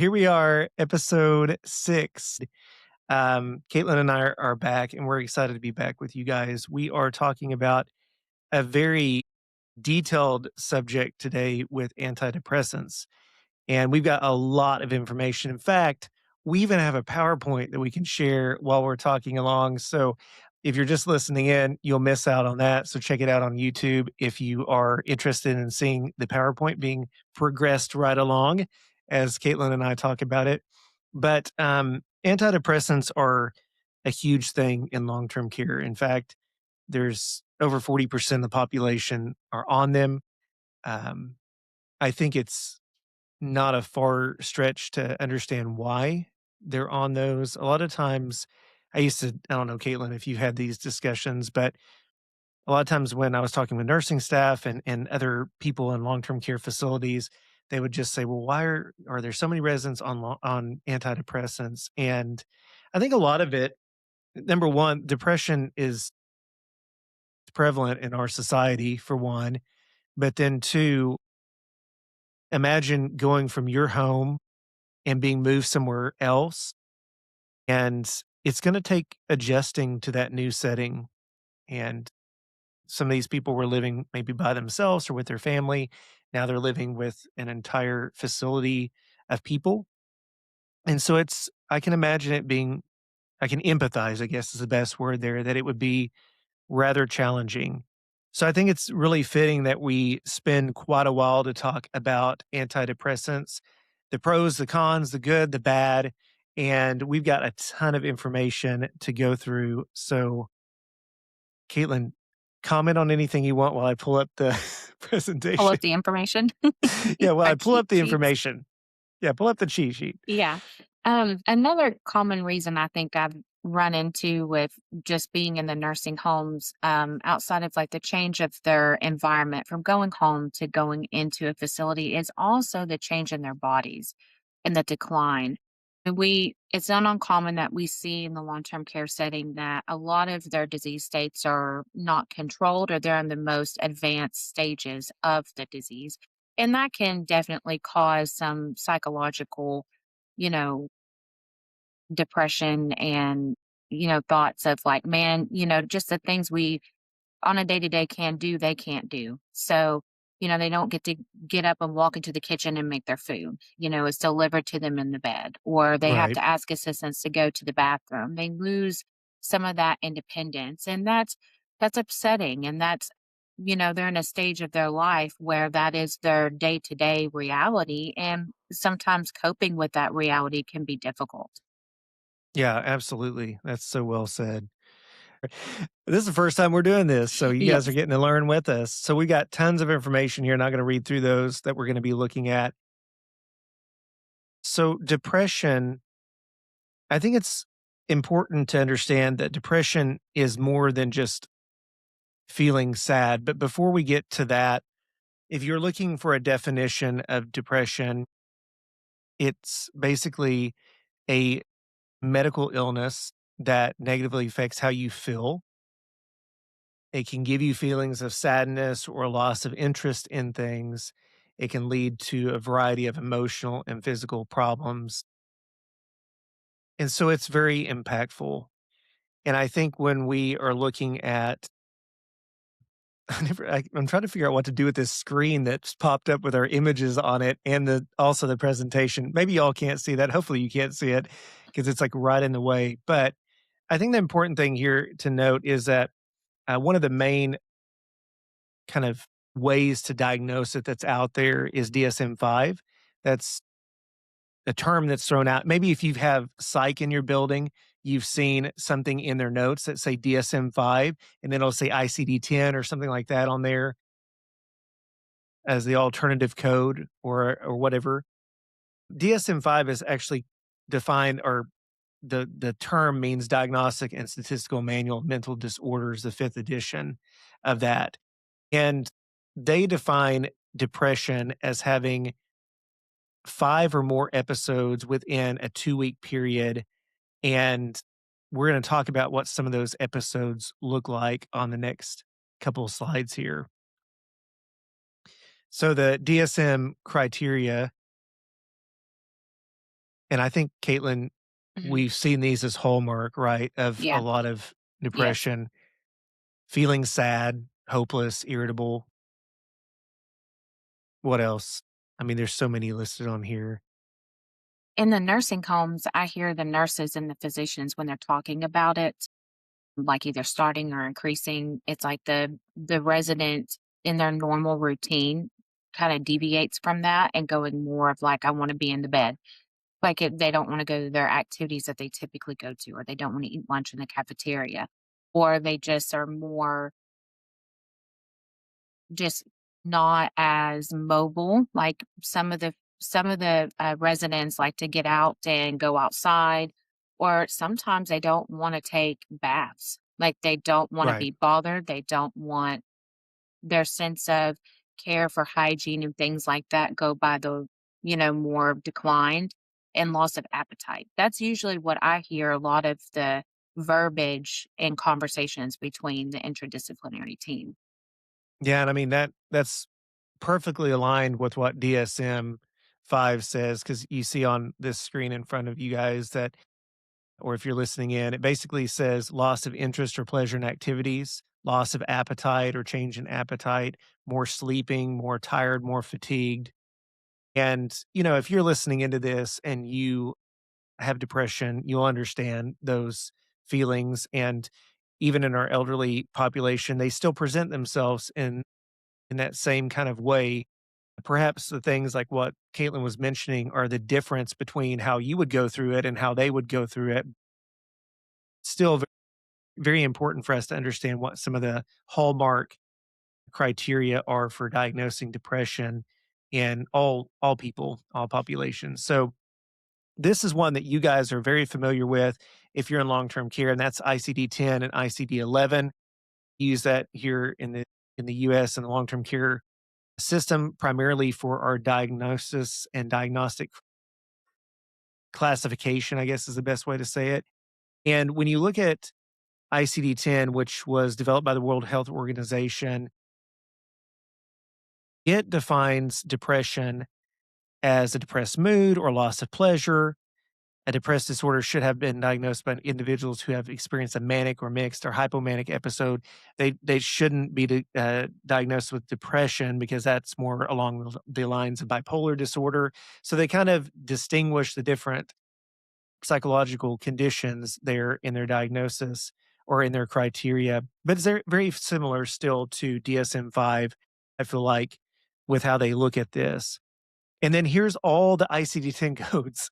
Here we are, episode 6. Caitlin and I are back, and we're excited to be back with you guys. We are talking about a very detailed subject today with antidepressants, and we've got a lot of information. In fact, we even have a PowerPoint that we can share while we're talking along. So if you're just listening in, you'll miss out on that. So check it out on YouTube if you are interested in seeing the PowerPoint being progressed right along as Caitlin and I talk about it. But antidepressants are a huge thing in long-term care. In fact, there's over 40% of the population are on them. Um, I think it's not a far stretch to understand why they're on those. A lot of times, I don't know, Caitlin, if you had these discussions, but a lot of times when I was talking with nursing staff and other people in long term care facilities, they would just say, well, why are there so many residents on antidepressants? And I think a lot of it, number one, depression is prevalent in our society, for one. But then, two, imagine going from your home and being moved somewhere else. And it's going to take adjusting to that new setting. And some of these people were living maybe by themselves or with their family. Now they're living with an entire facility of people. And so I can imagine it being, I can empathize, I guess is the best word there, that it would be rather challenging. So I think it's really fitting that we spend quite a while to talk about antidepressants, the pros, the cons, the good, the bad, and we've got a ton of information to go through. So, Caitlin, comment on anything you want while I pull up the Pull presentation. up the information. Yeah, while Our I pull cheat up the sheets. information. Yeah, pull up the cheat sheet. Yeah. Another common reason I think I've run into with just being in the nursing homes, outside of like the change of their environment from going home to going into a facility, is also the change in their bodies and the decline. And it's not uncommon that we see in the long-term care setting that a lot of their disease states are not controlled, or they're in the most advanced stages of the disease. And that can definitely cause some psychological, you know, depression and, thoughts of like, man, just the things we on a day to day can do, they can't do. So, they don't get to get up and walk into the kitchen and make their food. It's delivered to them in the bed, or they have Right. to ask assistants to go to the bathroom. They lose some of that independence. And that's upsetting. And they're in a stage of their life where that is their day to day reality. And sometimes coping with that reality can be difficult. Yeah, absolutely. That's so well said. This is the first time we're doing this, so you guys are Yes. getting to learn with us. So we got tons of information here. Not going to read through those that we're going to be looking at. So depression, I think it's important to understand that depression is more than just feeling sad. But before we get to that, if you're looking for a definition of depression, it's basically a medical illness that negatively affects how you feel. It can give you feelings of sadness or loss of interest in things. It can lead to a variety of emotional and physical problems. And so it's very impactful. And I think when we are looking at, I'm trying to figure out what to do with this screen that's popped up with our images on it and also the presentation. Maybe y'all can't see that. Hopefully you can't see it because it's like right in the way. But I think the important thing here to note is that one of the main kind of ways to diagnose it that's out there is DSM-5. That's a term that's thrown out. Maybe if you have psych in your building, you've seen something in their notes that say DSM-5, and then it'll say ICD-10 or something like that on there as the alternative code or whatever. DSM-5 is actually defined, or the term means Diagnostic and Statistical Manual of Mental Disorders, the fifth edition of that. And they define depression as having 5 or more episodes within a 2-week period. And we're going to talk about what some of those episodes look like on the next couple of slides here. So the DSM criteria And I think, Caitlin, Mhm. we've seen these as hallmark, right, of a Yeah. lot of Yes. depression, feeling sad, hopeless, irritable. What else? I mean, there's so many listed on here. In the nursing homes, I hear the nurses and the physicians when they're talking about it, like either starting or increasing, it's like the resident in their normal routine kind of deviates from that and going more of like, I want to be in the bed. Like they don't want to go to their activities that they typically go to, or they don't want to eat lunch in the cafeteria, or they just are more just not as mobile. Like some of the residents like to get out and go outside, or sometimes they don't want to take baths. Like they don't want to Right. be bothered. They don't want their sense of care for hygiene and things like that go by the more declined and loss of appetite. That's usually what I hear a lot of the verbiage and conversations between the interdisciplinary team. Yeah, and I mean, that's perfectly aligned with what DSM-5 says, because you see on this screen in front of you guys that, or if you're listening in, it basically says loss of interest or pleasure in activities, loss of appetite or change in appetite, more sleeping, more tired, more fatigued. And, if you're listening into this and you have depression, you'll understand those feelings. And even in our elderly population, they still present themselves in that same kind of way. Perhaps the things like what Caitlin was mentioning are the difference between how you would go through it and how they would go through it. Still very important for us to understand what some of the hallmark criteria are for diagnosing depression in all people, all populations. So this is one that you guys are very familiar with if you're in long-term care, and that's ICD-10 and ICD-11. Use that here in the US and the long-term care system primarily for our diagnosis and diagnostic classification, I guess is the best way to say it. And when you look at ICD-10, which was developed by the World Health Organization, it defines depression as a depressed mood or loss of pleasure. A depressed disorder should have been diagnosed by individuals who have experienced a manic or mixed or hypomanic episode. They shouldn't be diagnosed with depression because that's more along the lines of bipolar disorder. So they kind of distinguish the different psychological conditions there in their diagnosis or in their criteria. But it's very similar still to DSM-5, I feel like, with how they look at this. And then here's all the ICD-10 codes.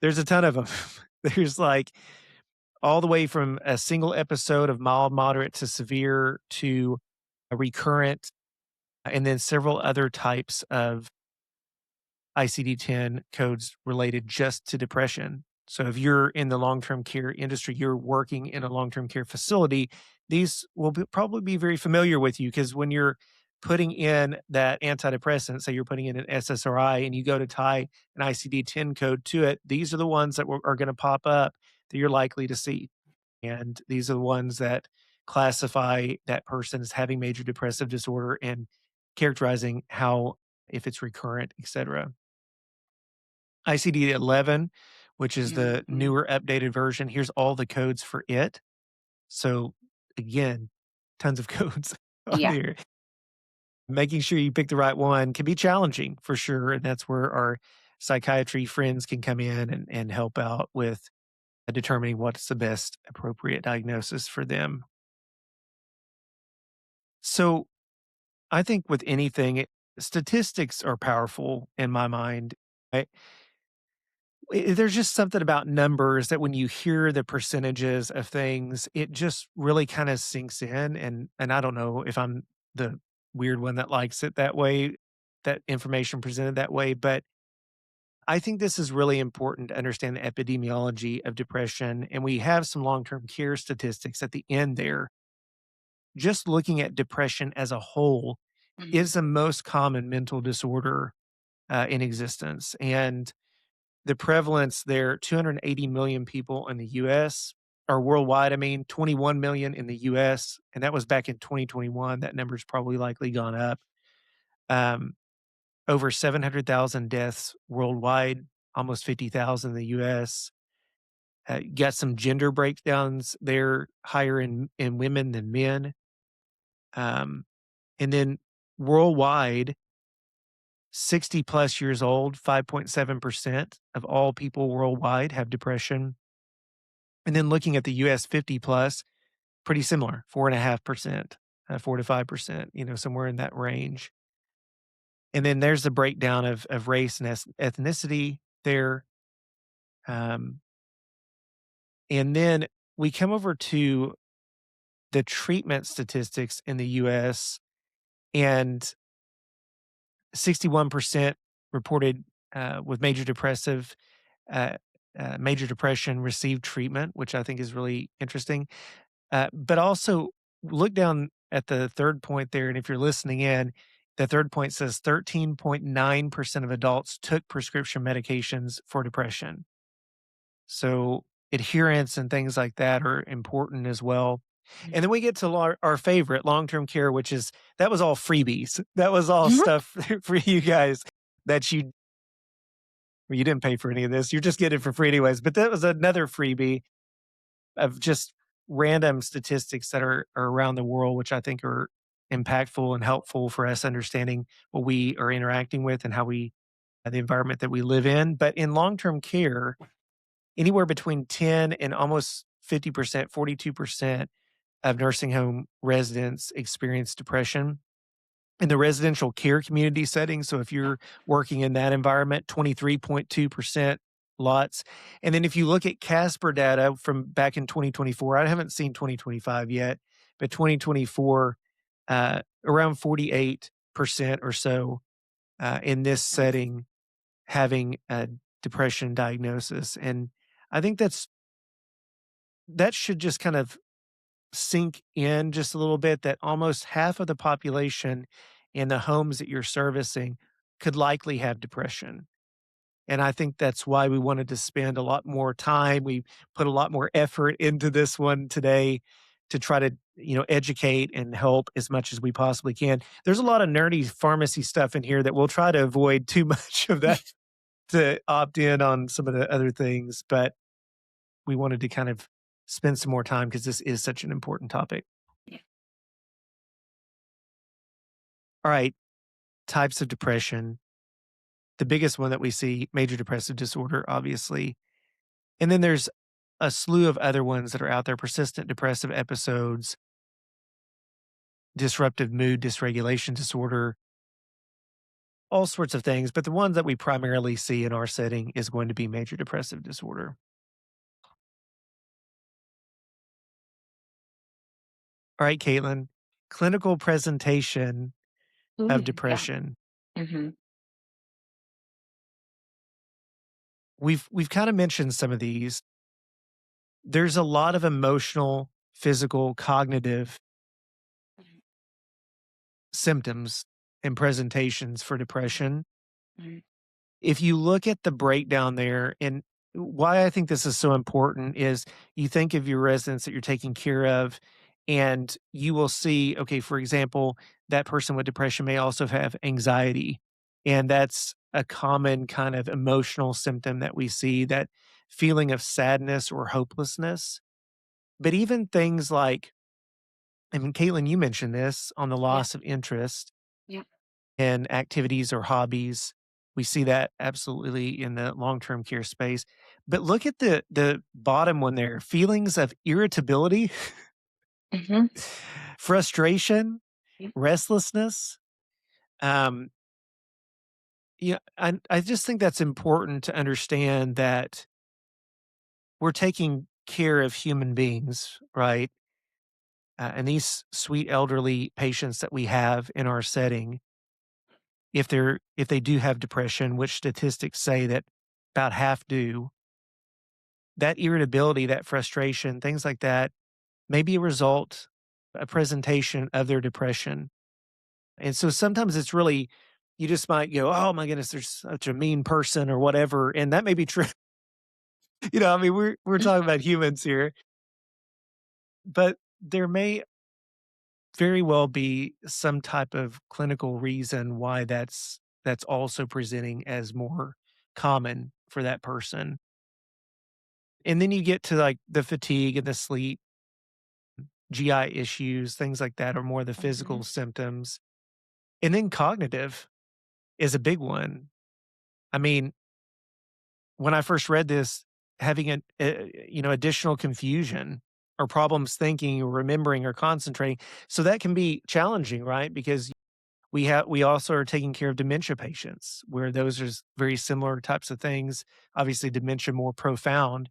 There's a ton of them. There's like all the way from a single episode of mild, moderate to severe to a recurrent, and then several other types of ICD-10 codes related just to depression. So if you're in the long-term care industry, you're working in a long-term care facility, these will probably be very familiar with you because when you're putting in that antidepressant, say you're putting in an SSRI and you go to tie an ICD-10 code to it, these are the ones that are going to pop up that you're likely to see. And these are the ones that classify that person as having major depressive disorder and characterizing how, if it's recurrent, et cetera. ICD-11, which is the Mhm. newer updated version, here's all the codes for it. So again, tons of codes on Yeah. there. Making sure you pick the right one can be challenging for sure. And that's where our psychiatry friends can come in and help out with determining what's the best appropriate diagnosis for them. So I think with anything, statistics are powerful in my mind. Right? There's just something about numbers that when you hear the percentages of things, it just really kind of sinks in. And I don't know if I'm the weird one that likes it that way, that information presented that way, but I think this is really important to understand the epidemiology of depression. And we have some long-term care statistics at the end there. Just looking at depression as a whole Mhm. is the most common mental disorder in existence. And the prevalence there, 280 million people in the US or worldwide, I mean, 21 million in the US, and that was back in 2021. That number's probably likely gone up. Um, Over 700,000 deaths worldwide. almost 50,000 in the US. You got some gender breakdowns there, higher in women than men. Um, and then worldwide, 60 plus years old, 5.7% of all people worldwide have depression. And then looking at the US 50 plus, pretty similar, 4.5%, 4 to 5%, somewhere in that range. And then there's the breakdown of race and ethnicity there. Um, and then we come over to the treatment statistics in the US, and 61% reported with uh, major depression received treatment, which I think is really interesting. But also look down at the third point there. And if you're listening in, the third point says 13.9% of adults took prescription medications for depression. So adherence and things like that are important as well. And then we get to our favorite long-term care, which is that was all freebies. That was all stuff for you guys that you didn't pay for any of this. You're just getting it for free anyways. But that was another freebie of just random statistics that are around the world, which I think are impactful and helpful for us understanding what we are interacting with and how the environment that we live in. But in long-term care, anywhere between 10 and almost 50%, 42% of nursing home residents experience depression. In the residential care community setting, so if you're working in that environment, 23.2% lots. And then if you look at Casper data from back in 2024, I haven't seen 2025 yet, but 2024, around 48% or so in this setting having a depression diagnosis. And I think that should just kind of sink in just a little bit, that almost half of the population in the homes that you're servicing could likely have depression. And I think that's why we wanted to spend a lot more time. We put a lot more effort into this one today to try to, educate and help as much as we possibly can. There's a lot of nerdy pharmacy stuff in here that we'll try to avoid too much of that to opt in on some of the other things, but we wanted to kind of spend some more time because this is such an important topic. Yeah. All right, types of depression. The biggest one that we see, major depressive disorder, obviously. And then there's a slew of other ones that are out there: persistent depressive episodes, disruptive mood dysregulation disorder, all sorts of things. But the ones that we primarily see in our setting is going to be major depressive disorder. All right, Caitlin, clinical presentation of Ooh, yeah. depression. Mhm. We've kind of mentioned some of these. There's a lot of emotional, physical, cognitive symptoms and presentations for depression. Mhm. If you look at the breakdown there, and why I think this is so important is you think of your residents that you're taking care of, and you will see, okay, for example, that person with depression may also have anxiety. And that's a common kind of emotional symptom that we see, that feeling of sadness or hopelessness. But even things like, I mean, Caitlin, you mentioned this on the Yeah. loss of interest Yeah. in activities or hobbies. We see that absolutely in the long-term care space. But look at the bottom one there, feelings of irritability, Mhm. frustration, Yeah. restlessness. Um, yeah, I just think that's important to understand that we're taking care of human beings, right? And these sweet elderly patients that we have in our setting, if they do have depression, which statistics say that about half do, that irritability, that frustration, things like that may be a presentation of their depression. And so sometimes it's really, you just might go, oh my goodness, there's such a mean person or whatever. And that may be true. I mean, we're talking about humans here, but there may very well be some type of clinical reason why that's also presenting as more common for that person. And then you get to like the fatigue and the sleep, GI issues, things like that are more the Mhm. physical symptoms. And then cognitive is a big one. I mean, when I first read this, having additional confusion or problems thinking or remembering or concentrating, so that can be challenging, right? Because we also are taking care of dementia patients where those are very similar types of things. Obviously, dementia more profound,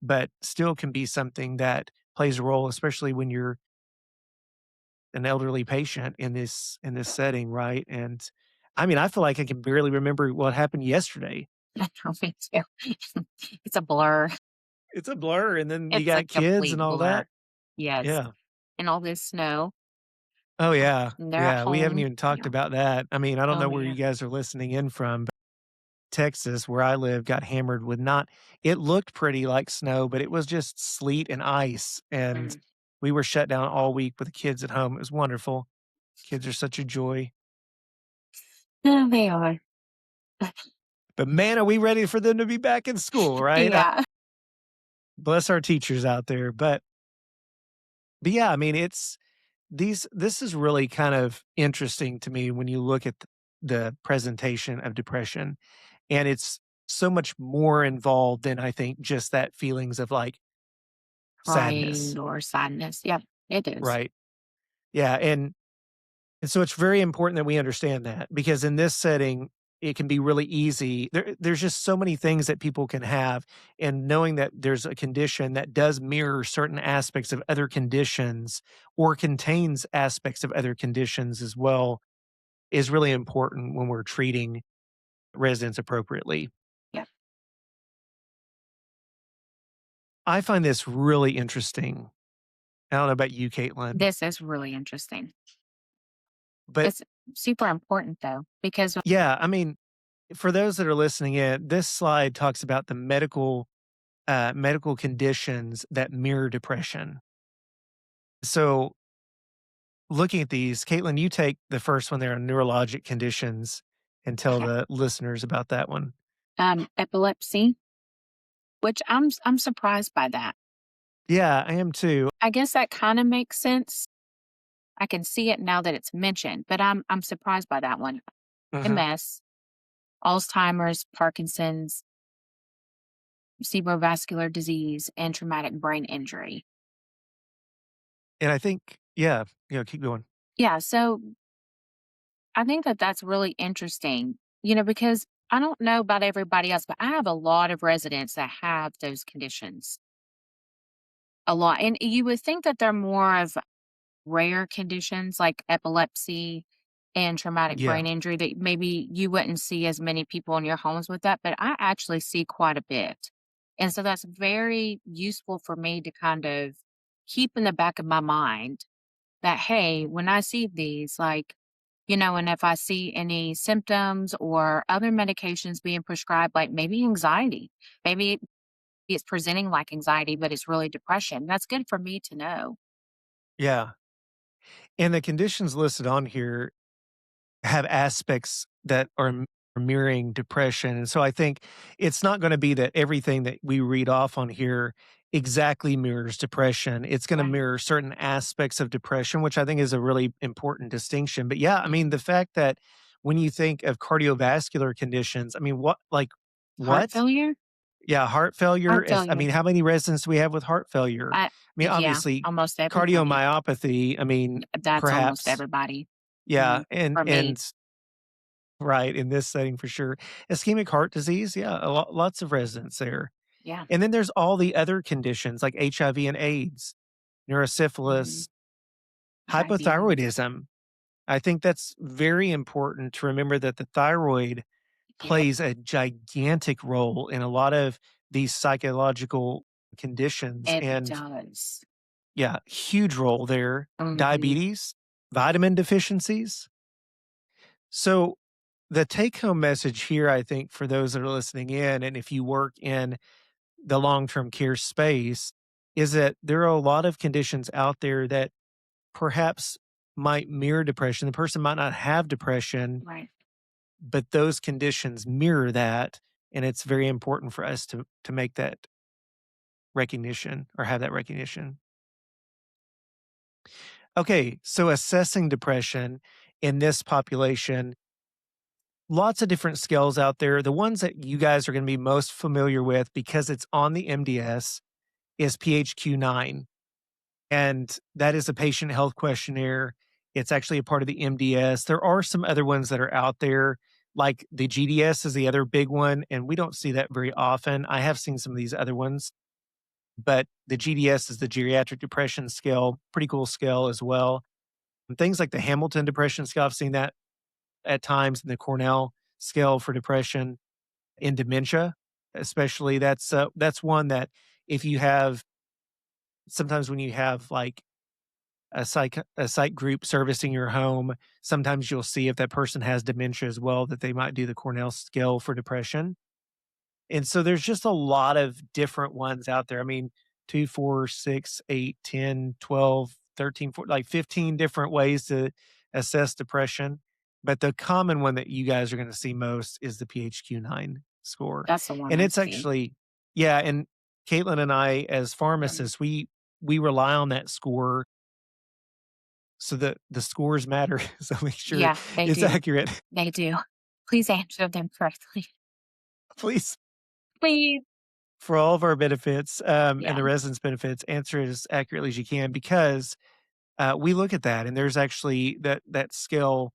but still can be something that plays a role, especially when you're an elderly patient in this setting, right? And I mean, I feel like I can barely remember what happened yesterday. I know, me too. It's a blur. It's a blur, and then you It's a got kids complete and all blur. that. Yes, Yeah. and all this snow, Oh, yeah. and they're at Yeah, we haven't home, even talked about that. I mean, I don't know oh, where you yeah. guys are listening in from, but Texas, where I live, got hammered with not it looked pretty like snow, but it was just sleet and ice, and Mm. we were shut down all week with the kids at home. It was wonderful. Kids are such a joy. Yeah, they are. But man, are we ready for them to be back in school, right? Yeah. Bless our teachers out there. But yeah, I mean, this is really kind of interesting to me when you look at the presentation of depression, and it's so much more involved than I think just that feelings of like sadness, Crying or sadness. Yep, it is. right? Yeah, and so it's very important that we understand that because in this setting, it can be really easy. There's just so many things that people can have, and knowing that there's a condition that does mirror certain aspects of other conditions or contains aspects of other conditions as well is really important when we're treating residents appropriately. Yep. I find this really interesting. I don't know about you, Caitlin, This is really interesting. but It's super important though, because yeah, I mean, for those that are listening in, this slide talks about the medical conditions that mirror depression. So, looking at these, Caitlin, you take the first one there on neurologic conditions and tell okay, the listeners about that one. epilepsy, which I'm surprised by that. Yeah, I am too. I guess that kind of makes sense. I can see it now that it's mentioned, but I'm surprised by that one. Mhm. MS, Alzheimer's, Parkinson's, cerebrovascular disease, and traumatic brain injury. And I think, yeah, keep going. Yeah, so I think that that's really interesting, because I don't know about everybody else, but I have a lot of residents that have those conditions. A lot. And you would think that they're more of rare conditions like epilepsy and traumatic Yeah, brain injury that maybe you wouldn't see as many people in your homes with that, but I actually see quite a bit. And so that's very useful for me to kind of keep in the back of my mind that, hey, when I see these, like, and if I see any symptoms or other medications being prescribed, like maybe anxiety, maybe it's presenting like anxiety, but it's really depression. That's good for me to know. yeah. And the conditions listed on here have aspects that are mirroring depression. And so I think it's not going to be that everything that we read off on here exactly mirrors depression. It's going to Right. mirror certain aspects of depression, which I think is a really important distinction. But yeah, I mean, Mhm. the fact that when you think of cardiovascular conditions, I mean, Heart what? failure? Yeah, heart failure Heart is, I failure. mean, how many residents do we have with heart failure? I mean, Yeah, obviously, almost everybody. cardiomyopathy, I mean, That's almost perhaps. everybody. Yeah. And, For me. and, right, in this setting for sure. Ischemic heart disease, yeah, lots of residents there. Yeah. And then there's all the other conditions like HIV and AIDS, Mhm. neurosyphilis, Diabetes. hypothyroidism. I think that's very important to remember that the thyroid Yep. plays a gigantic role in a lot of these psychological conditions. It And does. yeah, huge role there. Mhm. Diabetes, vitamin deficiencies. So, the take home message here, I think, for those that are listening in, and if you work in the long term care space, is that there are a lot of conditions out there that perhaps might mirror depression. The person might not have depression, Right. but those conditions mirror that. and it's very important for us to make that recognition or have that recognition. Okay, so assessing depression in this population, lots of different scales out there. The ones that you guys are going to be most familiar with because it's on the MDS is PHQ-9. And that is a patient health questionnaire. It's actually a part of the MDS. There are some other ones that are out there, like the GDS is the other big one, and we don't see that very often. I have seen some of these other ones, but the GDS is the Geriatric Depression Scale, pretty cool scale as well. And things like the Hamilton Depression Scale, I've seen that at times in the Cornell scale for depression in dementia, especially. That's one that if you have sometimes when you have like a psych group servicing your home, sometimes you'll see if that person has dementia as well, that they might do the Cornell scale for depression. And so there's just a lot of different ones out there. I mean, 2, 4, 6, 8, 10, 12, 13, 14, like 15 different ways to assess depression. But the common one that you guys are going to see most is the PHQ-9 score. That's the one And I it's see. actually, yeah. And Caitlin and I, as pharmacists, we rely on that score so that the scores matter. So make sure Yeah, they it's do. accurate. They do. Please answer them correctly. Please, Please. for all of our benefits and Yeah. the residents' benefits, answer it as accurately as you can because we look at that and there's actually that scale,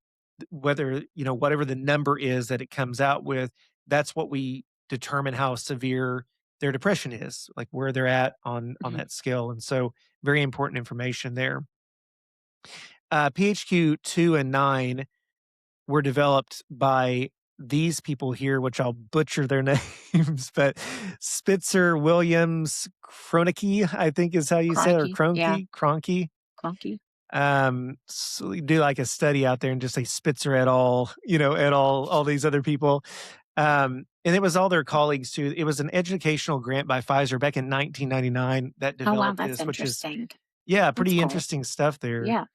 whether whatever the number is that it comes out with, that's what we determine how severe their depression is, like where they're at on Mhm. that scale. And so, very important information there. PHQ 2 and 9 were developed by these people here, which I'll butcher their names, but Spitzer Williams Kroenke, I think is how you say it, or Chronicky. Yeah. Kroenke. Clunky. So you do like a study out there and just say Spitzer et al, et al, all these other people. And it was all their colleagues too. It was an educational grant by Pfizer back in 1999 that Oh, wow. developed That's this, which is, interesting. yeah, That's pretty cool. interesting stuff there. Yeah.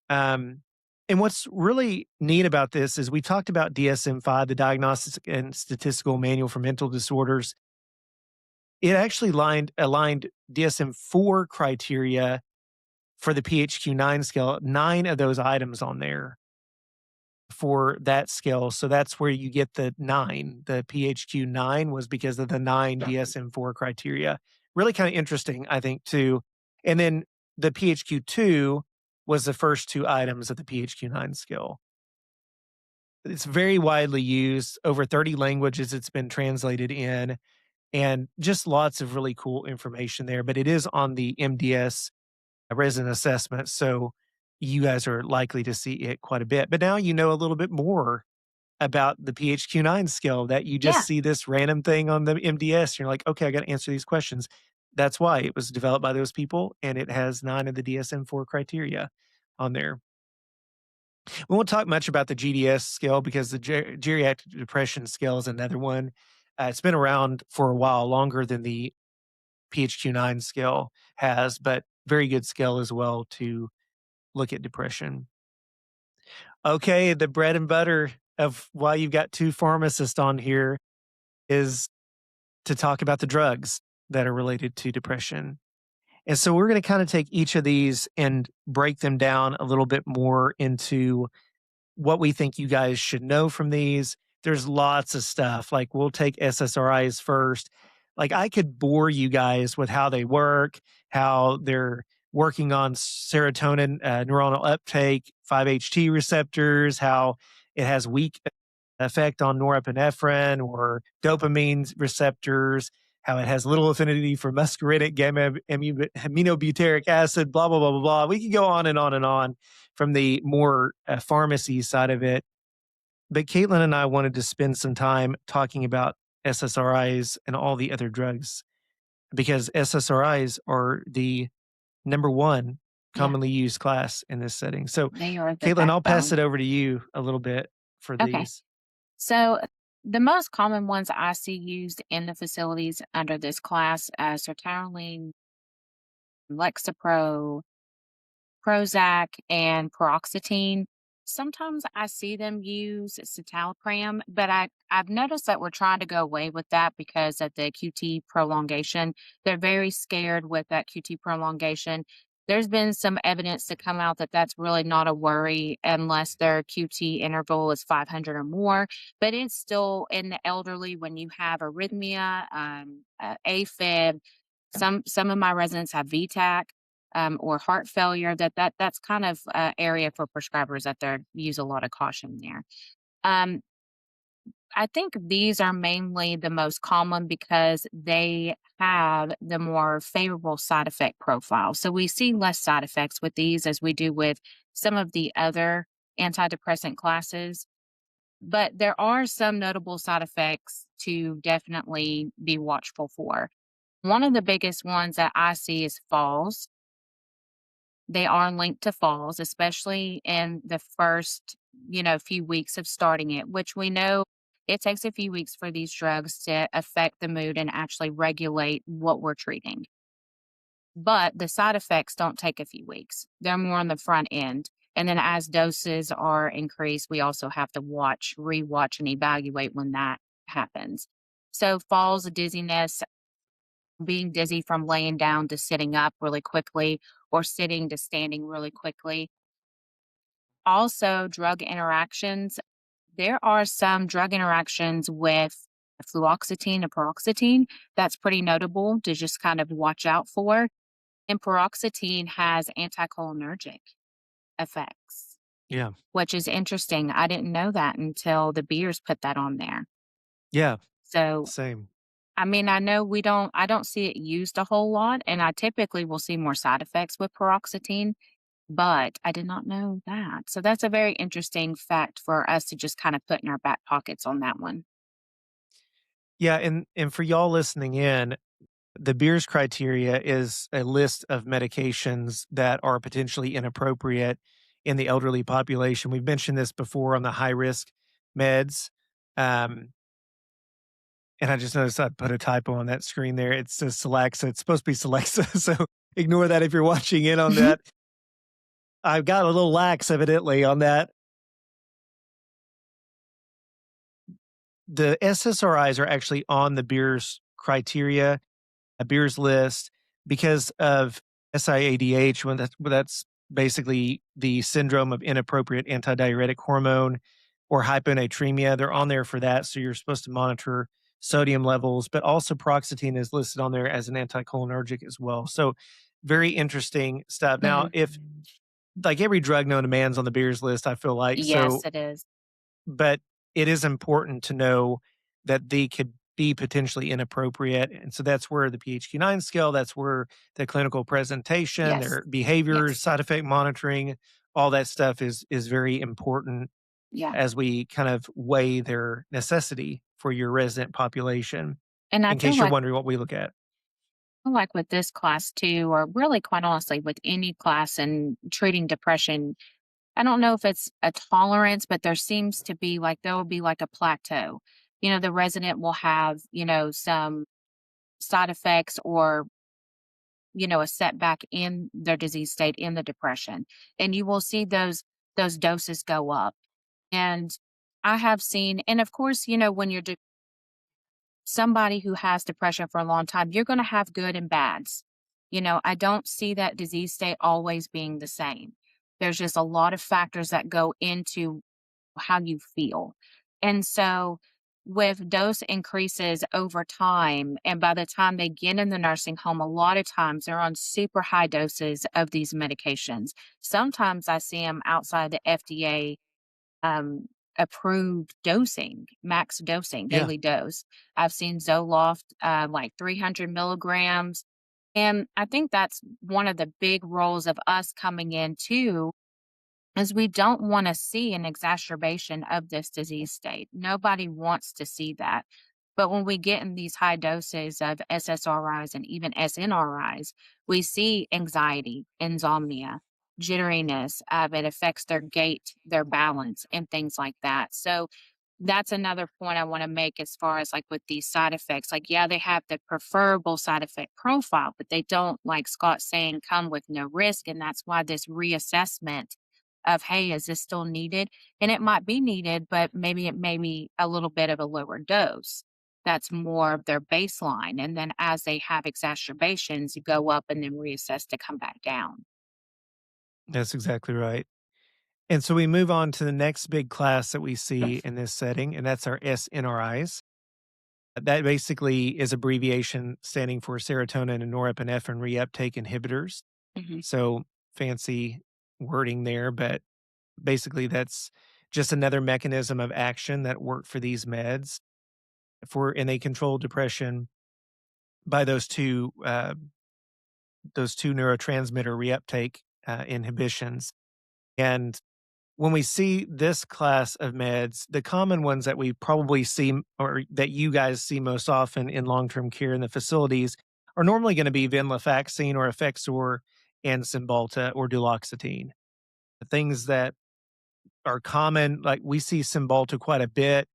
Um, and what's really neat about this is we talked about DSM-5, the Diagnostic and Statistical Manual for Mental Disorders. It actually aligned DSM-4 criteria for the PHQ-9 scale, 9 of those items on there for that scale. So that's where you get the 9. The PHQ-9 was because of the 9 DSM-4 criteria. Really kind of interesting, I think, too. And then the PHQ-2 was the first 2 items of the PHQ-9 scale. It's very widely used, over 30 languages it's been translated in, and just lots of really cool information there. But it is on the MDS resident assessment, so you guys are likely to see it quite a bit. But now you know a little bit more about the PHQ-9 scale, that you just Yeah. see this random thing on the MDS, and you're like, "Okay, I gotta answer these questions." That's why it was developed by those people, and it has 9 of the DSM-4 criteria on there. We won't talk much about the GDS scale because the geriatric depression scale is another one. It's been around for a while, longer than the PHQ-9 scale has, but very good scale as well to look at depression. Okay, the bread and butter of why you've got 2 pharmacists on here is to talk about the drugs that are related to depression. And so we're going to kind of take each of these and break them down a little bit more into what we think you guys should know from these. There's lots of stuff. Like we'll take SSRIs first. Like I could bore you guys with how they work, how they're working on serotonin, neuronal uptake, 5-HT receptors, how it has weak effect on norepinephrine or dopamine receptors, how it has little affinity for muscarinic gamma aminobutyric acid, blah, blah, blah, blah, blah. We could go on and on and on from the more pharmacy side of it. But Caitlin and I wanted to spend some time talking about SSRIs and all the other drugs because SSRIs are the number one Yeah. commonly used class in this setting. So, They are the Caitlin, I'll pass backbone. it over to you a little bit for Okay. these. So the most common ones I see used in the facilities under this class, sertraline, Lexapro, Prozac, and paroxetine. Sometimes I see them use citalopram, but I've noticed that we're trying to go away with that because of the QT prolongation. They're very scared with that QT prolongation. There's been some evidence to come out that that's really not a worry unless their QT interval is 500 or more. But it's still in the elderly when you have arrhythmia, AFib. Some of my residents have VTAC or heart failure, that's kind of area for prescribers that they use a lot of caution there. Um, I think these are mainly the most common because they have the more favorable side effect profile. So we see less side effects with these as we do with some of the other antidepressant classes. But there are some notable side effects to definitely be watchful for. One of the biggest ones that I see is falls. They are linked to falls, especially in the first, few weeks of starting it, which we know it takes a few weeks for these drugs to affect the mood and actually regulate what we're treating. But the side effects don't take a few weeks. They're more on the front end. And then as doses are increased, we also have to rewatch, and evaluate when that happens. So falls, dizziness, being dizzy from laying down to sitting up really quickly or sitting to standing really quickly. Also, drug interactions. There are some drug interactions with fluoxetine and paroxetine that's pretty notable to just kind of watch out for. And paroxetine has anticholinergic effects, Yeah. which is interesting. I didn't know that until the beers put that on there. Yeah. So, Same. I mean, I don't see it used a whole lot, and I typically will see more side effects with paroxetine, but I did not know that. So that's a very interesting fact for us to just kind of put in our back pockets on that one. Yeah. And for y'all listening in, the Beers criteria is a list of medications that are potentially inappropriate in the elderly population. We've mentioned this before on the high risk meds. Um, and I just noticed I put a typo on that screen there. It says Celexa. It's supposed to be Celexa. So ignore that if you're watching in on that. I've got a little lax evidently on that. The SSRIs are actually on the Beers criteria, a Beers list, because of SIADH, that's basically the syndrome of inappropriate antidiuretic hormone or hyponatremia. They're on there for that, so you're supposed to monitor sodium levels, but also paroxetine is listed on there as an anticholinergic as well. So very interesting stuff. Now, if Mhm. like every drug known to man's on the Beers list, I feel like Yes, so, it is. but it is important to know that they could be potentially inappropriate. And so that's where the PHQ-9 scale, that's where the clinical presentation, Yes. their behaviors, Yes. side effect monitoring, all that stuff is very important Yeah. as we kind of weigh their necessity for your resident population. And In case you're wondering what we look at. feel like with this class too, or really quite honestly, with any class in treating depression, I don't know if it's a tolerance, but there seems to be like there will be like a plateau. The resident will have, some side effects or, a setback in their disease state in the depression. And you will see those doses go up. And I have seen, and of course, when you're somebody who has depression for a long time, you're going to have good and bads. I don't see that disease state always being the same. There's just a lot of factors that go into how you feel. And so, with dose increases over time, and by the time they get in the nursing home, a lot of times they're on super high doses of these medications. Sometimes I see them outside the FDA um, approved dosing, max dosing, Yeah. daily dose. I've seen Zoloft like 300 milligrams. And I think that's one of the big roles of us coming in too, is we don't want to see an exacerbation of this disease state. Nobody wants to see that. But when we get in these high doses of SSRIs and even SNRIs, we see anxiety, insomnia, jitteriness. It affects their gait, their balance, and things like that. So that's another point I want to make as far as like with these side effects. Like, yeah, they have the preferable side effect profile, but they don't, like Scott's saying, come with no risk. And that's why this reassessment of, hey, is this still needed? And it might be needed, but maybe it may be a little bit of a lower dose. That's more of their baseline. And then as they have exacerbations, you go up and then reassess to come back down. That's exactly right. And so we move on to the next big class that we see in this setting, and that's our SNRIs. That basically is abbreviation standing for serotonin and norepinephrine reuptake inhibitors. Hmm. So fancy wording there, but basically that's just another mechanism of action that work for these meds and they control depression by those two neurotransmitter reuptake inhibitions. And when we see this class of meds, the common ones that we probably see or that you guys see most often in long-term care in the facilities are normally going to be venlafaxine or Effexor and Cymbalta or duloxetine. The things that are common, like we see Cymbalta quite a bit.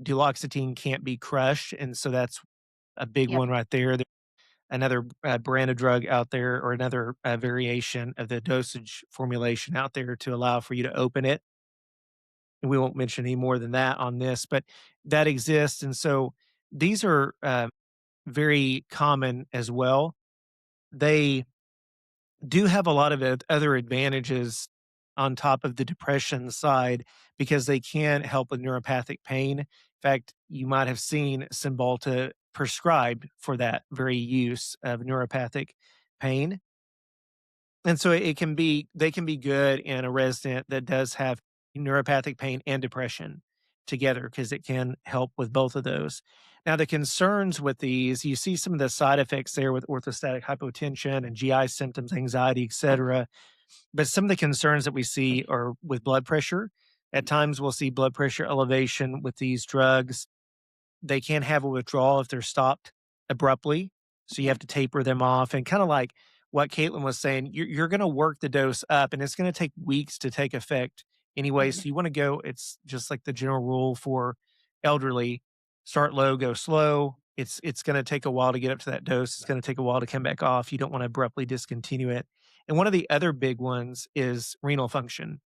Duloxetine can't be crushed, and so that's a big Yep. one right there. Another brand of drug out there or another variation of the dosage formulation out there to allow for you to open it. And we won't mention any more than that on this, but that exists. And so these are very common as well. They do have a lot of other advantages on top of the depression side because they can help with neuropathic pain. In fact, you might have seen Cymbalta prescribed for that very use of neuropathic pain. And so they can be good in a resident that does have neuropathic pain and depression together because it can help with both of those. Now, the concerns with these, you see some of the side effects there with orthostatic hypotension and GI symptoms, anxiety, et cetera. But some of the concerns that we see are with blood pressure. At times, we'll see blood pressure elevation with these drugs. They can have a withdrawal if they're stopped abruptly, so you Yeah. have to taper them off, and kinda like what Caitlin was saying, you're gonna work the dose up, and it's gonna take weeks to take effect anyway, Mhm. so you wanna go it's just like the general rule for elderly, start low, go slow. It's gonna take a while to get up to that dose, it's gonna take a while to come back off, you don't wanna abruptly discontinue it, and one of the other big ones is renal function,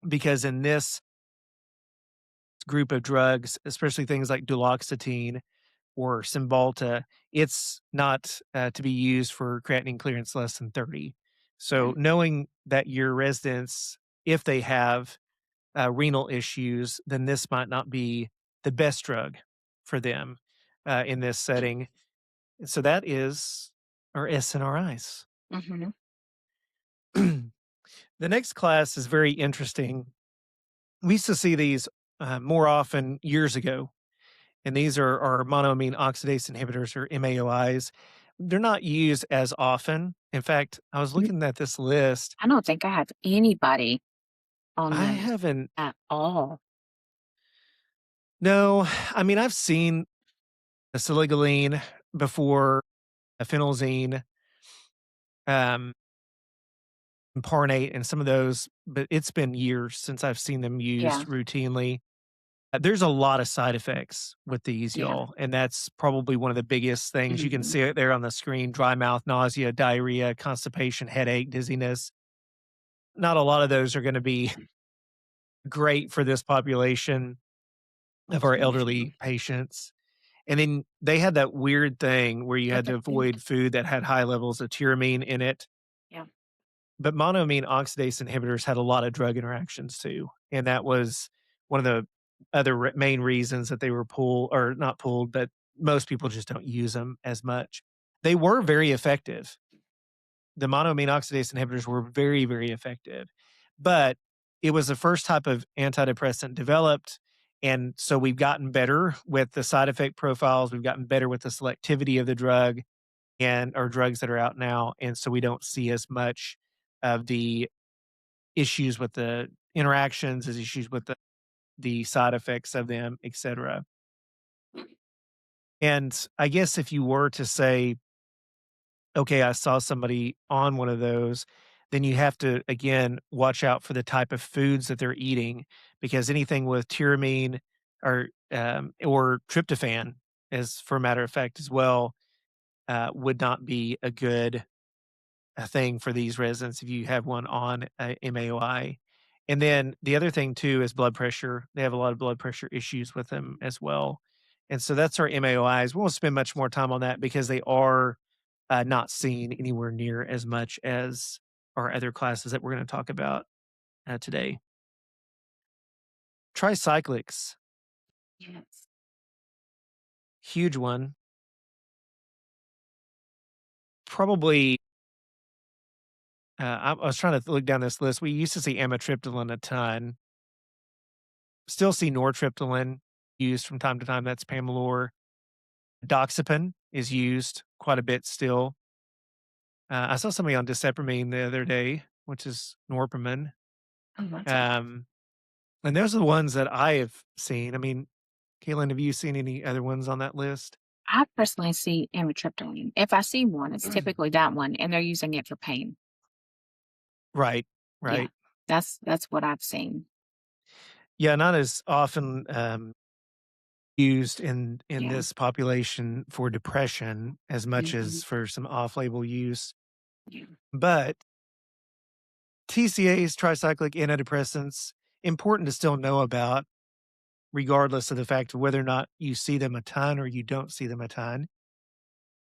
because in this group of drugs, especially things like duloxetine or Cymbalta, it's not to be used for creatinine clearance less than 30. Yeah. So knowing that your residents, if they have renal issues, then this might not be the best drug for them in this setting. So that is our SNRIs. Mhm. The next class is very interesting. We used to see these more often years ago, and these are monoamine oxidase inhibitors or MAOIs. They're not used as often. In fact, I was Mm, looking at this list. I don't think I have anybody on I those haven't at all. no, I mean, I've seen acetylcholine before, phenelzine, um, Parnate, and some of those, but it's been years since I've seen them Yeah. used routinely. There's a lot of side effects with these, Yeah. y'all, and that's probably one of the biggest things. You can Mhm. see it there on the screen: dry mouth, nausea, diarrhea, constipation, headache, dizziness. Not a lot of those are gonna be great for this population of our elderly patients. And then they had that weird thing where you had to avoid food that had high levels of tyramine in it. Yeah. But monoamine oxidase inhibitors had a lot of drug interactions too, and that was one of the other main reasons that they were pulled or not pulled, but most people just don't use them as much. They were very effective. The monoamine oxidase inhibitors were very, very effective, but it was the first type of antidepressant developed, and so we've gotten better with the side effect profiles, we've gotten better with the selectivity of the drug and or drugs that are out now, and so we don't see as much of the issues with the interactions, as issues with the side effects of them, etcetera. And I guess if you were to say, okay, I saw somebody on one of those, then you have to, again, watch out for the type of foods that they're eating because anything with tyramine or tryptophan, as for a matter of fact, as well, would not be a good. a thing for these residents if you have one on MAOI. And then the other thing too is blood pressure. They have a lot of blood pressure issues with them as well. And so that's our MAOIs. We won't spend much more time on that because they are not seen anywhere near as much as our other classes that we're going to talk about today. Tricyclics, Yes. huge one. Probably, I was trying to look down this list. We used to see amitriptyline a ton. Still see nortriptyline used from time to time. That's Pamelor. Doxepin is used quite a bit still. I saw somebody on disepramine the other day, which is norpamine. Oh, that's it. Um, and those are the ones that I have seen. I mean, Caitlin, have you seen any other ones on that list? I personally see amitriptyline. If I see one, it's typically that one, and they're using it for pain. Right, Yeah, right. that's what I've seen. Yeah, not as often used in Yeah. this population for depression as much Mhm. as for some off-label use. Yeah. But TCAs, tricyclic antidepressants, important to still know about, regardless of the fact of whether or not you see them a ton or you don't see them a ton.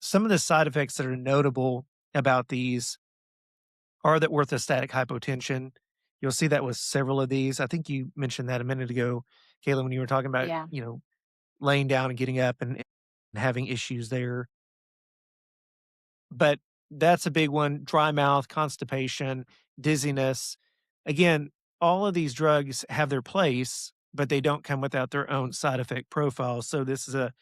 Some of the side effects that are notable about these are that orthostatic hypotension. You'll see that with several of these. I think you mentioned that a minute ago, Kayla, when you were talking about, Yeah. laying down and getting up and having issues there. But that's a big one. Dry mouth, constipation, dizziness. Again, all of these drugs have their place, but they don't come without their own side effect profile. So this is a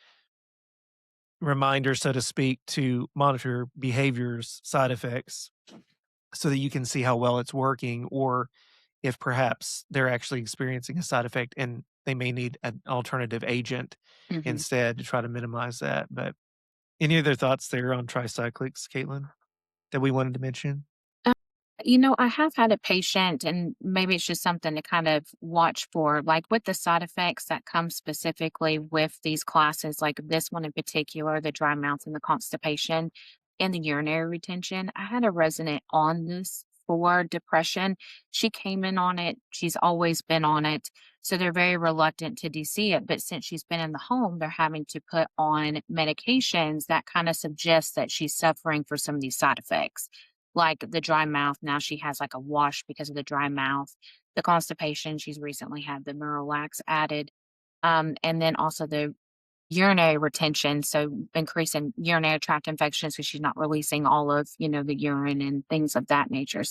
reminder, so to speak, to monitor behaviors, side effects, so that you can see how well it's working, or if perhaps they're actually experiencing a side effect and they may need an alternative agent Mhm. instead to try to minimize that. But any other thoughts there on tricyclics, Caitlin, that we wanted to mention? I have had a patient, and maybe it's just something to kind of watch for, like with the side effects that come specifically with these classes, like this one in particular, the dry mouth and the constipation and the urinary retention. I had a resident on this for depression. She came in on it. She's always been on it. So they're very reluctant to DC it. But since she's been in the home, they're having to put on medications that kind of suggest that she's suffering for some of these side effects like the dry mouth. Now she has like a wash because of the dry mouth. The constipation, she's recently had the Miralax added. And then also the urinary retention, so increasing urinary tract infections because she's not releasing all of, the urine and things of that nature.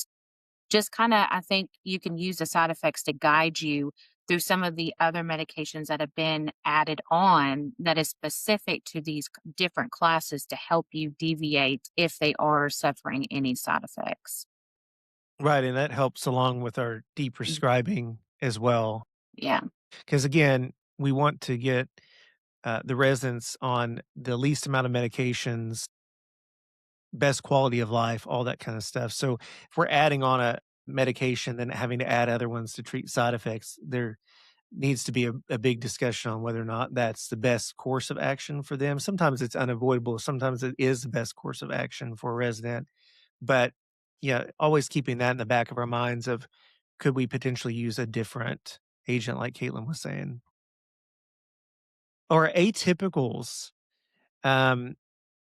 Just kinda I think you can use the side effects to guide you through some of the other medications that have been added on that is specific to these different classes to help you deviate if they are suffering any side effects. Right, and that helps along with our Mm, de-prescribing as well. yeah, Because again, we want to get the residents on the least amount of medications, best quality of life, all that kind of stuff. So if we're adding on a medication, then having to add other ones to treat side effects, there needs to be a big discussion on whether or not that's the best course of action for them. Sometimes it's unavoidable. Sometimes it is the best course of action for a resident. But yeah, always keeping that in the back of our minds of could we potentially use a different agent like Caitlin was saying? Or atypicals. Um,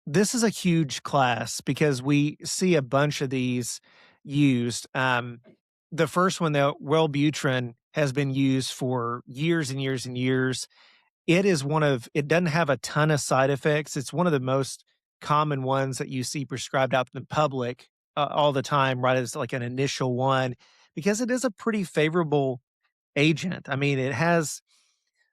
this is a huge class because we see a bunch of these used. The first one, though, Wellbutrin, has been used for years and years and years. It doesn't have a ton of side effects. It's one of the most common ones that you see prescribed out in the public all the time, right? As like an initial one, because it is a pretty favorable agent. I mean, it has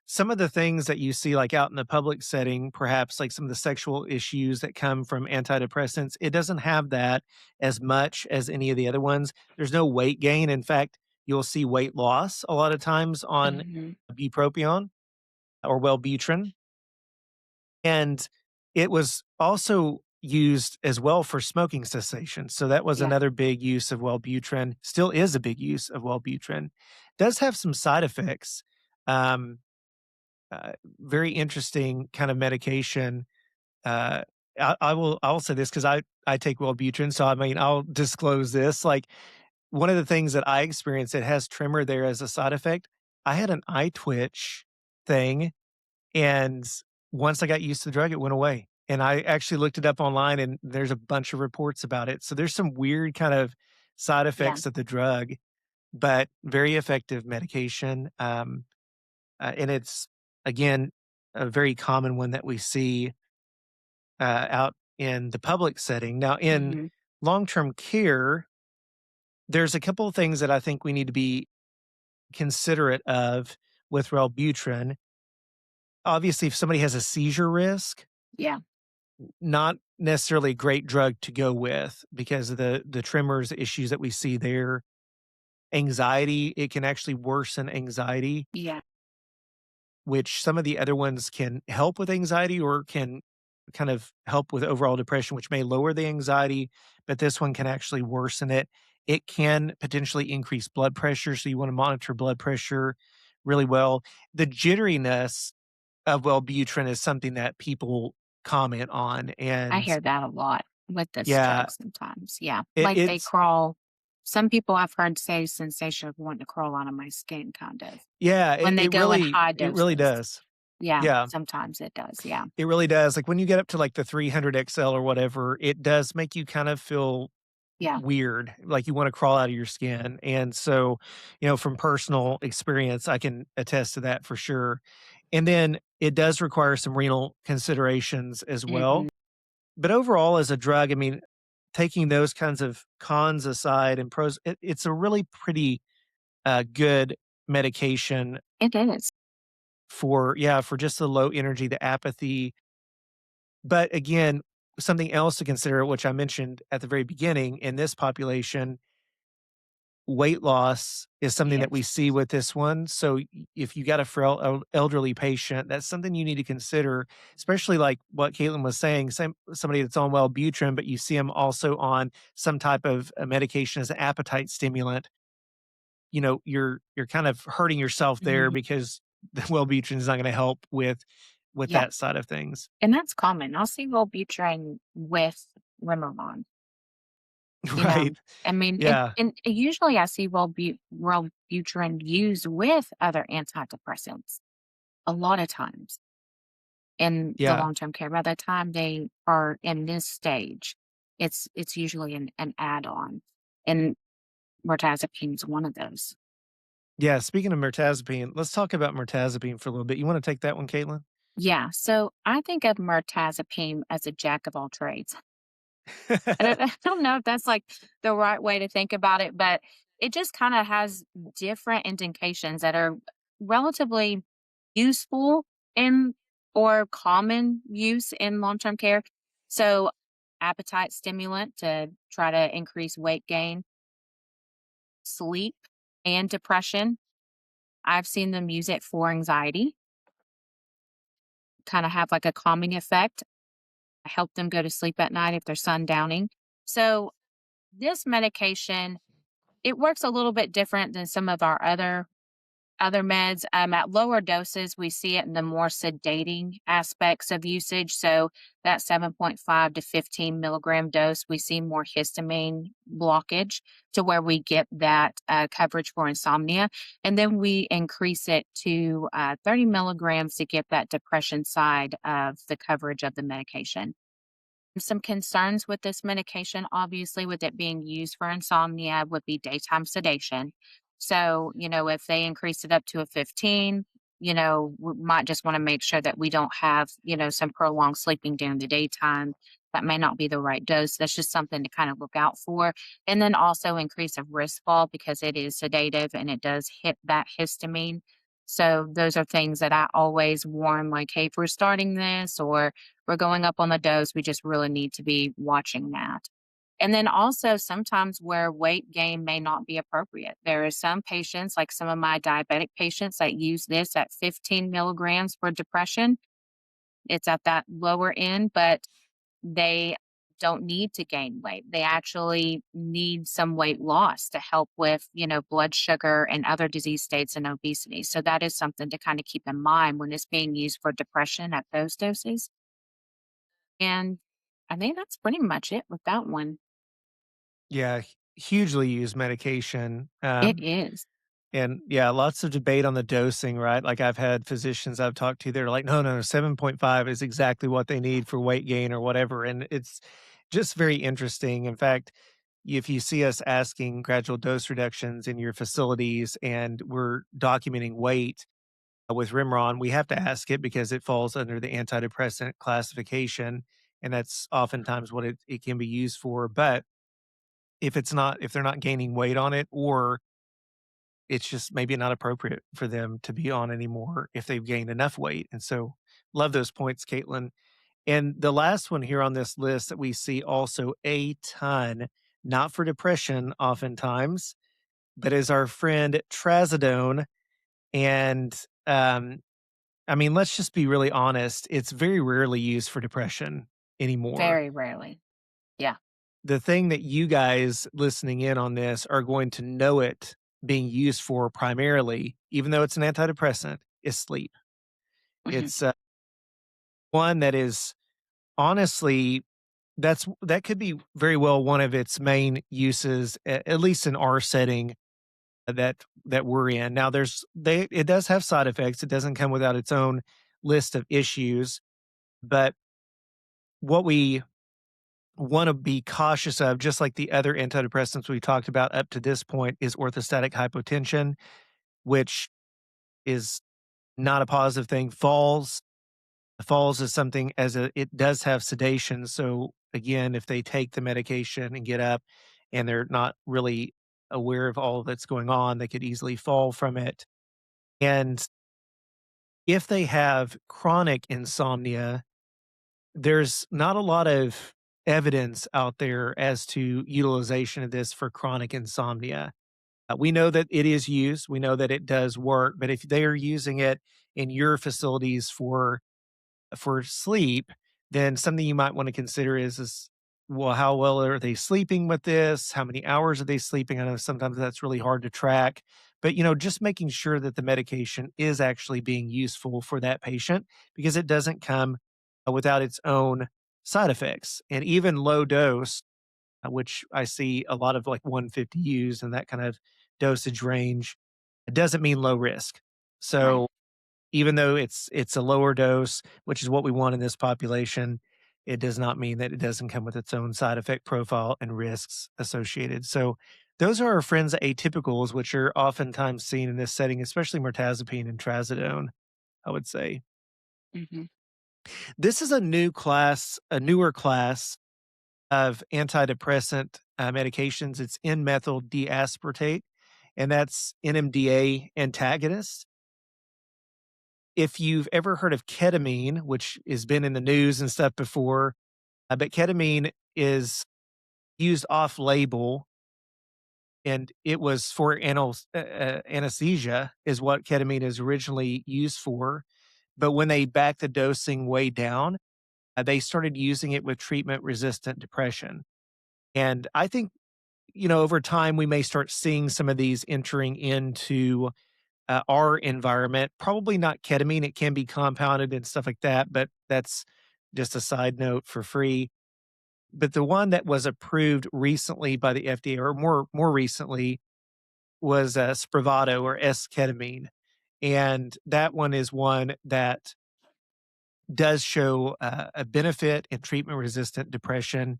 some of the things that you see like out in the public setting, perhaps like some of the sexual issues that come from antidepressants. It doesn't have that as much as any of the other ones. There's no weight gain. In fact, you'll see weight loss a lot of times on mhm, bupropion or Wellbutrin. And it was also used as well for smoking cessation. So that was yeah, another big use of Wellbutrin, still is a big use of Wellbutrin. Does have some side effects. Um, Very interesting kind of medication. Uh, I will say this because I take Wellbutrin, so I mean I'll disclose this. Like one of the things that I experienced that has tremor there as a side effect, I had an eye twitch thing, and once I got used to the drug, it went away. And I actually looked it up online, and there's a bunch of reports about it. So there's some weird kind of side Yeah. effects of the drug, but very effective medication. And it's again a very common one that we see out in the public setting. Now, in Hmm. long term care, there's a couple of things that I think we need to be considerate of with Wellbutrin. Obviously, if somebody has a seizure risk, Yeah. not necessarily a great drug to go with because of the tremors issues that we see there. Anxiety, it can actually worsen anxiety, Yeah. which some of the other ones can help with anxiety or can kind of help with overall depression, which may lower the anxiety, but this one can actually worsen it. It can potentially increase blood pressure, so you want to monitor blood pressure really well. The jitteriness of Wellbutrin is something that people comment on, I and hear that a lot with this yeah, drug sometimes. Yeah. it, Like they it's crawl. Some people I've heard say sensation of wanting to crawl out of my skin, kind of, yeah, when they go in high it really doses. does. Yeah. Yeah, Sometimes it does. Yeah. it really does. Like when you get up to like the 300 XL or whatever, it does make you kind of feel Yeah. weird, like you want to crawl out of your skin. And so, from personal experience, I can attest to that for sure. And then it does require some renal considerations as well. Hmm. But overall, as a drug, I mean, taking those kinds of cons aside and pros, it's a really pretty good medication It is. for, yeah, for just the low energy, the apathy. But again, something else to consider, which I mentioned at the very beginning in this population, weight loss is something that we Yes. see with this one. So if you got a frail elderly patient, that's something you need to consider, especially like what Caitlin was saying, somebody that's on Wellbutrin, but you see them also on some type of medication as an appetite stimulant. You're kind of hurting yourself there Hmm. because the Wellbutrin is not going to help with Yeah. that side of things. And that's common. I'll see Wellbutrin with Remeron. You Right. know, I mean, Yeah. and usually I see Wellbutrin used with other antidepressants a lot of times in the Yeah. long-term care. By the time they are in this stage, it's usually an add-on, and Mirtazapine is one of those. Yeah. Speaking of mirtazapine, let's talk about mirtazapine for a little bit. You want to take that one, Caitlin? Yeah, so I think of Mirtazapine as a jack of all trades. I don't know if that's, like, the right way to think about it, but it just kinda has different indications that are relatively useful in or common use in long-term care. So, appetite stimulant to try to increase weight gain, sleep, and depression. I've seen them use it for anxiety, kinda have, like, a calming effect, help them go to sleep at night if they're sundowning. So, this medication, it works a little bit different than some of our other meds. At lower doses, we see it in the more sedating aspects of usage. So that 7.5 to 15 milligram dose, we see more histamine blockage to where we get that coverage for insomnia. And then we increase it to 30 milligrams to get that depression side of the coverage of the medication. Some concerns with this medication, obviously, with it being used for insomnia, would be daytime sedation. So, if they increase it up to a 15, we might just want to make sure that we don't have, some prolonged sleeping during the daytime. That may not be the right dose. That's just something to kind of look out for. And then also increase of risk fall because it is sedative and it does hit that histamine. So those are things that I always warn, like, hey, if we're starting this or we're going up on the dose, we just really need to be watching that. And then also sometimes where weight gain may not be appropriate. There are some patients, like some of my diabetic patients, that use this at 15 milligrams for depression. It's at that lower end, but they don't need to gain weight. They actually need some weight loss to help with, blood sugar and other disease states and obesity. So that is something to kind of keep in mind when it's being used for depression at those doses. And I think that's pretty much it with that one. Yeah, hugely used medication. It is. And yeah, lots of debate on the dosing, right? Like I've had physicians I've talked to, they're like, no, no, no, 7.5 is exactly what they need for weight gain or whatever. And it's just very interesting. In fact, if you see us asking gradual dose reductions in your facilities and we're documenting weight with Rimron, we have to ask it because it falls under the antidepressant classification. And that's oftentimes what it can be used for. But if they're not gaining weight on it, or it's just maybe not appropriate for them to be on anymore if they've gained enough weight. And so, love those points, Caitlin. And the last one here on this list that we see also a ton, not for depression oftentimes, but is our friend Trazodone. And I mean, let's just be really honest, it's very rarely used for depression anymore. Very rarely. Yeah. The thing that you guys listening in on this are going to know it being used for primarily, even though it's an antidepressant, is sleep. Mhm. It's one that is honestly that could be very well one of its main uses, at least in our setting that we're in. Now, it does have side effects. It doesn't come without its own list of issues, but what we want to be cautious of, just like the other antidepressants we talked about up to this point, is orthostatic hypotension, which is not a positive thing. Falls is something it does have sedation. So again, if they take the medication and get up and they're not really aware of all that's going on, they could easily fall from it. And if they have chronic insomnia, there's not a lot of evidence out there as to utilization of this for chronic insomnia. We know that it is used, we know that it does work, but if they are using it in your facilities for sleep, then something you might want to consider is well, how well are they sleeping with this? How many hours are they sleeping? I know sometimes that's really hard to track, but just making sure that the medication is actually being useful for that patient because it doesn't come without its own side effects. And even low dose, which I see a lot of like 150 used and that kind of dosage range, it doesn't mean low risk. Right. So even though it's a lower dose, which is what we want in this population, it does not mean that it doesn't come with its own side effect profile and risks associated. So those are our friends atypicals, which are oftentimes seen in this setting, especially mirtazapine and trazodone, I would say. Mhm. This is a newer class of antidepressant medications. It's N-methyl D-aspartate, and that's NMDA antagonists. If you've ever heard of ketamine, which has been in the news and stuff before, but ketamine is used off label and it was for anesthesia, is what ketamine is originally used for. But when they backed the dosing way down, they started using it with treatment resistant depression. And I think, over time, we may start seeing some of these entering into our environment. Probably not ketamine. It can be compounded and stuff like that, but that's just a side note for free. But the one that was approved recently by the FDA, or more recently, was Spravato or S-ketamine, and that one is one that does show a benefit in treatment-resistant depression,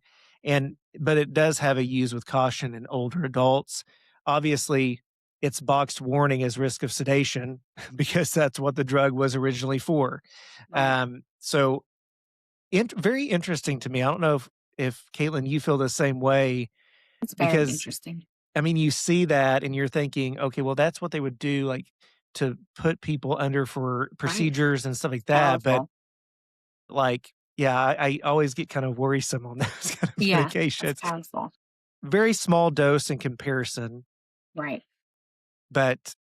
but it does have a use with caution in older adults. Obviously, it's boxed warning as risk of sedation because that's what the drug was originally for. Right. So very interesting to me. I don't know if Caitlin, you feel the same way It's very because interesting. I mean, you see that and you're thinking, okay, well, that's what they would do, like to put people under for Right. procedures and stuff like that. But Powerful. like, yeah, I always get kind of worrisome on those kind of Yeah. That's medications. powerful. Very small dose in comparison, Right. but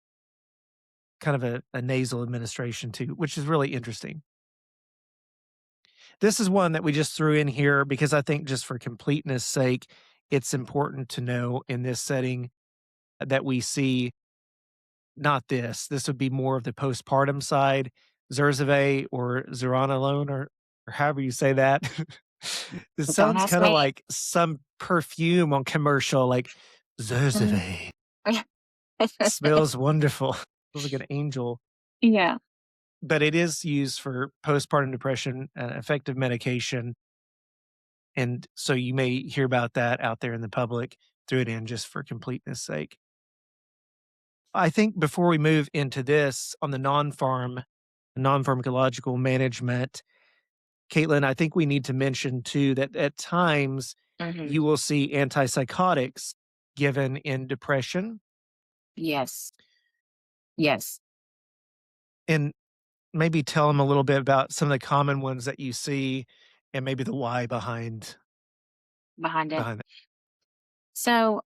kind of a nasal administration too, which is really interesting. This is one that we just threw in here because I think just for completeness sake, it's important to know in this setting that we see not this. This would be more of the postpartum side, Zurzuvae or Zuranolone or however you say that. This Don't sounds ask kinda me. like some perfume on commercial, like, Mhm. "Zurzuvae, smells wonderful." Smells like an angel. Yeah, But it is used for postpartum depression, effective medication, and so you may hear about that out there in the public. Threw it in just for completeness sake. I think before we move into this on the non-pharmacological management, Caitlin, I think we need to mention too that at times mhm. you will see antipsychotics given in depression, Yes, yes, and maybe tell them a little bit about some of the common ones that you see and maybe the why behind it. behind that. So,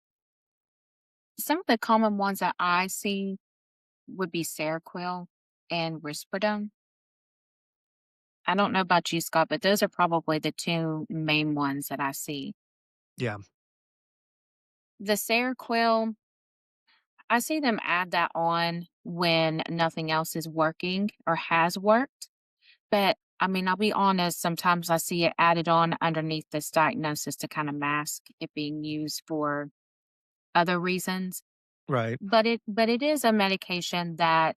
some of the common ones that I see would be Seroquel and Risperidone. I don't know about you, Scott, but those are probably the 2 main ones that I see. Yeah, The Seroquel, I see them add that on when nothing else is working or has worked. But I mean, I'll be honest, sometimes I see it added on underneath this diagnosis to kind of mask it being used for other reasons. right. But it is a medication that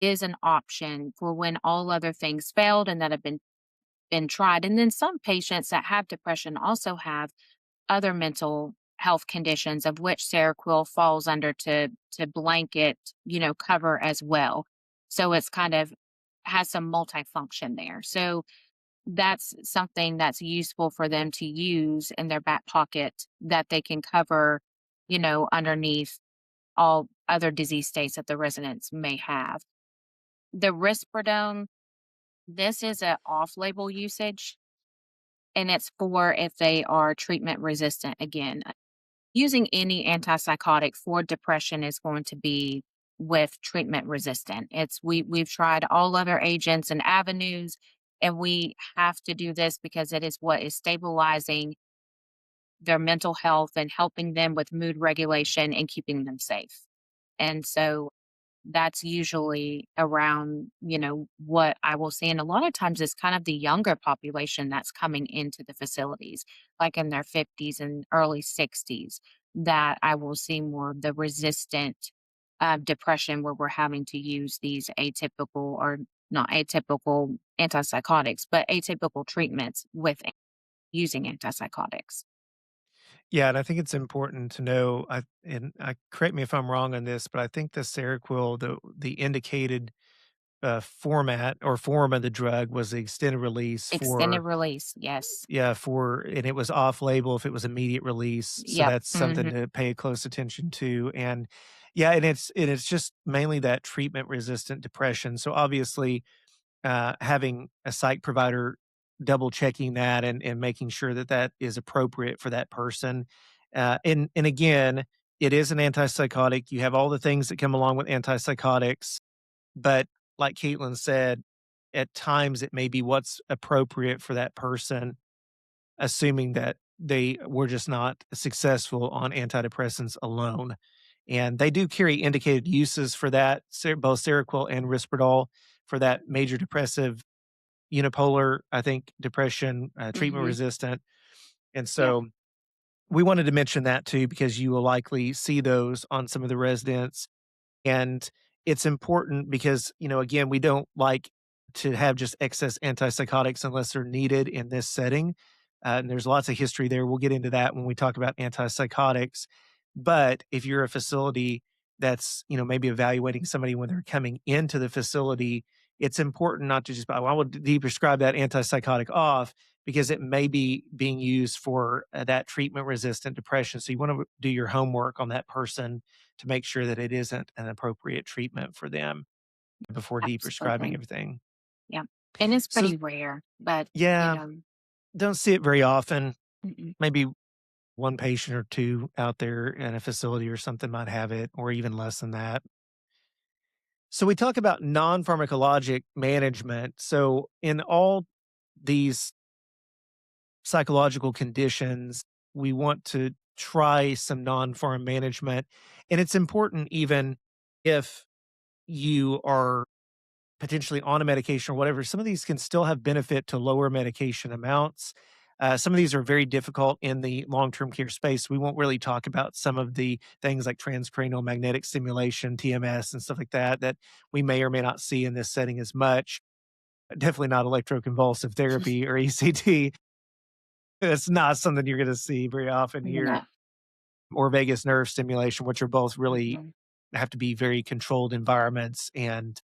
is an option for when all other things failed and that have been tried. And then some patients that have depression also have other mental health conditions of which Seroquel falls under to blanket, cover as well. So it's kind of has some multifunction there. So that's something that's useful for them to use in their back pocket that they can cover, underneath all other disease states that the residents may have. The Risperidone, this is a off-label usage, and it's for if they are treatment resistant. Again, using any antipsychotic for depression is going to be with treatment resistant. We've tried all other agents and avenues, and we have to do this because it is what is stabilizing their mental health and helping them with mood regulation and keeping them safe. And so that's usually around, what I will see. And a lot of times it's kind of the younger population that's coming into the facilities, like in their 50s and early 60s, that I will see more of the resistant depression where we're having to use these atypical or not atypical antipsychotics, but atypical treatments with using antipsychotics. Yeah, and I think it's important to know, correct me if I'm wrong on this, but I think the Seroquel, the indicated, format or form of the drug was the extended release Extended for release. Yes. yeah, and it was off label if it was immediate release, so Yep. that's something Hmm. to pay close attention to, and yeah, and it's just mainly that treatment-resistant depression, so obviously having a psych provider double checking that and making sure that that is appropriate for that person. And again, it is an antipsychotic. You have all the things that come along with antipsychotics, but like Caitlin said, at times it may be what's appropriate for that person, assuming that they were just not successful on antidepressants alone. And they do carry indicated uses for that, both Seroquel and Risperdal for that major depressive unipolar, I think, depression, treatment Hmm. resistant. And Yeah. so we wanted to mention that too, because you will likely see those on some of the residents. And it's important because, again, we don't like to have just excess antipsychotics unless they're needed in this setting. And there's lots of history there. We'll get into that when we talk about antipsychotics. But if you're a facility that's, maybe evaluating somebody when they're coming into the facility, it's important not to just, "Oh, I will de-prescribe that antipsychotic off," because it may be being used for that treatment resistant depression. So you want to do your homework on that person to make sure that it isn't an appropriate treatment for them before de-prescribing Absolutely. everything. Yeah. And it's So pretty rare, but, you yeah, know don't see it very often. mm-mm. Maybe one patient or two out there in a facility or something might have it, or even less than that. So we talk about non-pharmacologic management. So in all these psychological conditions, we want to try some non-pharm management. And it's important even if you are potentially on a medication or whatever, some of these can still have benefit to lower medication amounts. Some of these are very difficult in the long-term care space. We won't really talk about some of the things like transcranial magnetic stimulation, TMS, and stuff like that, that we may or may not see in this setting as much. Definitely not electroconvulsive therapy or ECT. It's not something you're going to see very often here, No. or vagus nerve stimulation, which are both really Mhm. have to be very controlled environments and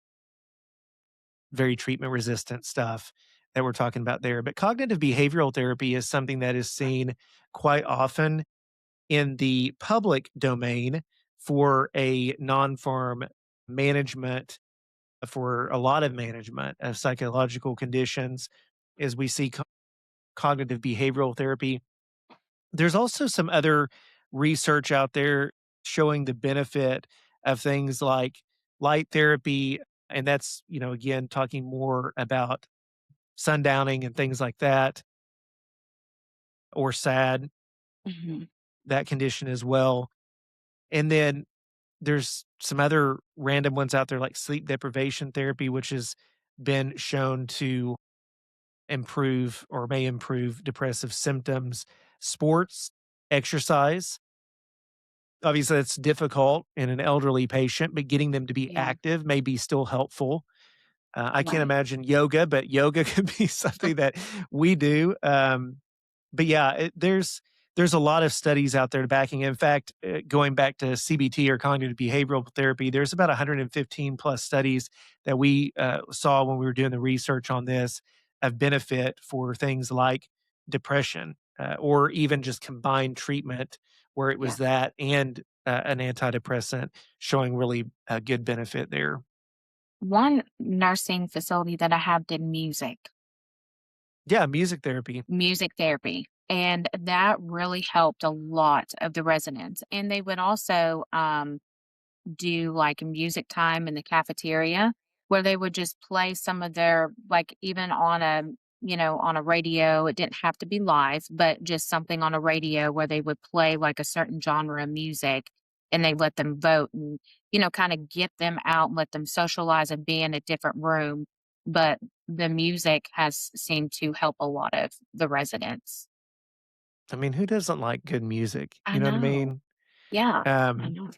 very treatment resistant stuff that we're talking about there. But cognitive behavioral therapy is something that is seen quite often in the public domain for a non-pharm management, for a lot of management of psychological conditions, as we see cognitive behavioral therapy. There's also some other research out there showing the benefit of things like light therapy. And that's, again, talking more about sundowning and things like that, or SAD, Mhm. that condition as well. And then there's some other random ones out there like sleep deprivation therapy, which has been shown to improve or may improve depressive symptoms. Sports, exercise. Obviously, it's difficult in an elderly patient, but getting them to be Yeah. active may be still helpful. I can't Right. imagine yoga, but yoga could be something that we do. But yeah, there's a lot of studies out there backing. In fact, going back to CBT or cognitive behavioral therapy, there's about 115 plus studies that we saw when we were doing the research on this of benefit for things like depression, or even just combined treatment where it was Yeah. that and an antidepressant showing really good benefit there. One nursing facility that I have did Yeah, music therapy. music therapy, and that really helped a lot of the residents. And they would also do like music time in the cafeteria where they would just play some of their, like, even on a, on a radio. It didn't have to be live, but just something on a radio where they would play like a certain genre of music, and they let them vote and, kind of get them out and let them socialize and be in a different room. But the music has seemed to help a lot of the residents. I mean, who doesn't like good music? I You know what I know. mean? Yeah. I Um, know.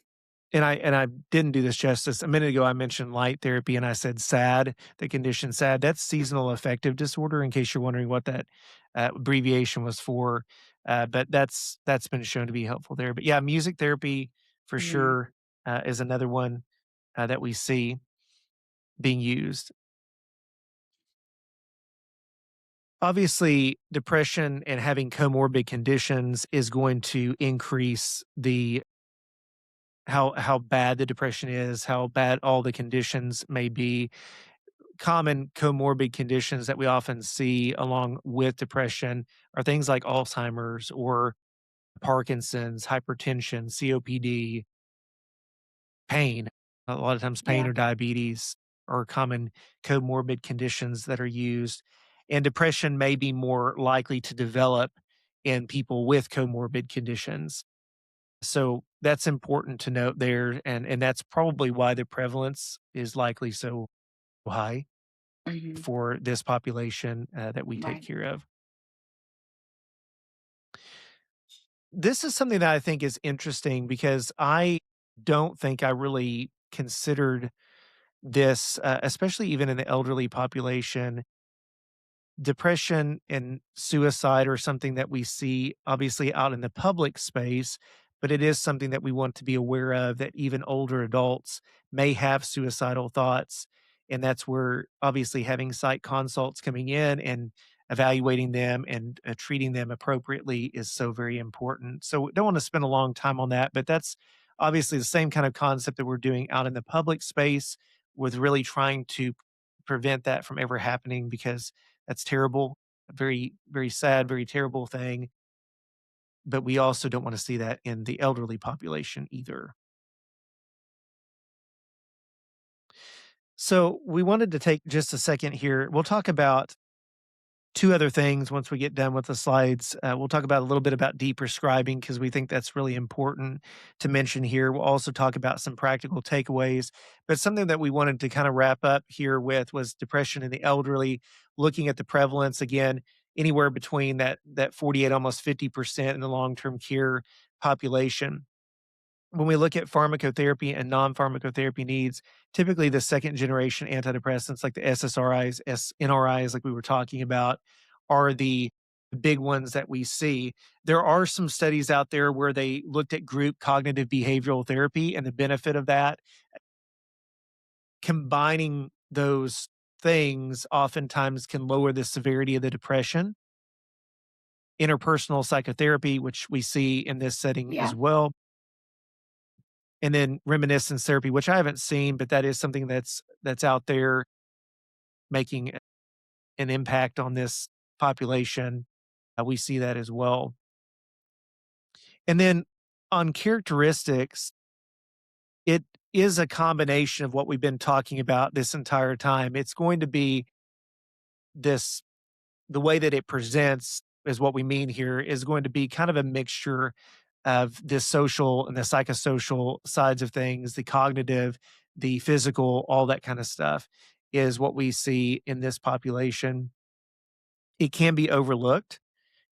and I didn't do this justice. A minute ago, I mentioned light therapy, and I said SAD, the condition SAD. That's seasonal affective disorder. In case you're wondering what that abbreviation was for, but that's been shown to be helpful there. But yeah, music therapy for Mm. sure is another one that we see being used. Obviously, depression and having comorbid conditions is going to increase the how bad the depression is, how bad all the conditions may be. Common comorbid conditions that we often see along with depression are things like Alzheimer's or Parkinson's, hypertension, COPD, pain. A lot of times, pain Yeah. or diabetes are common comorbid conditions that are used. And depression may be more likely to develop in people with comorbid conditions. So that's important to note there, and that's probably why the prevalence is likely so high Hmm. for this population that we take Right. care of. This is something that I think is interesting because I don't think I really considered this, especially even in the elderly population. Depression and suicide are something that we see obviously out in the public space, but it is something that we want to be aware of that even older adults may have suicidal thoughts. And that's where obviously having psych consults coming in and evaluating them and treating them appropriately is so very important. So, don't want to spend a long time on that, but that's obviously the same kind of concept that we're doing out in the public space with really trying to prevent that from ever happening because that's terrible, a very, very sad, very terrible thing, but we also don't wanna see that in the elderly population either. So, we wanted to take just a second here. We'll talk about 2 other things once we get done with the slides. We'll talk about a little bit about de-prescribing because we think that's really important to mention here. We'll also talk about some practical takeaways, but something that we wanted to kinda wrap up here with was depression in the elderly, looking at the prevalence again. anywhere between that 48, almost 50% in the long-term care population. When we look at pharmacotherapy and non-pharmacotherapy needs, typically the second generation antidepressants like the SSRIs, SNRIs, like we were talking about, are the big ones that we see. There are some studies out there where they looked at group cognitive behavioral therapy and the benefit of that. Combining those things oftentimes can lower the severity of the depression. Interpersonal psychotherapy, which we see in this setting Yeah. as well, and then reminiscence therapy, which I haven't seen, but that is something that's out there making an impact on this population. We see that as well. And then on characteristics, it is a combination of what we've been talking about this entire time. It's going to be this the way that it presents is what we mean here is going to be kind of a mixture of the social and the psychosocial sides of things, the cognitive, the physical, all that kind of stuff is what we see in this population. It can be overlooked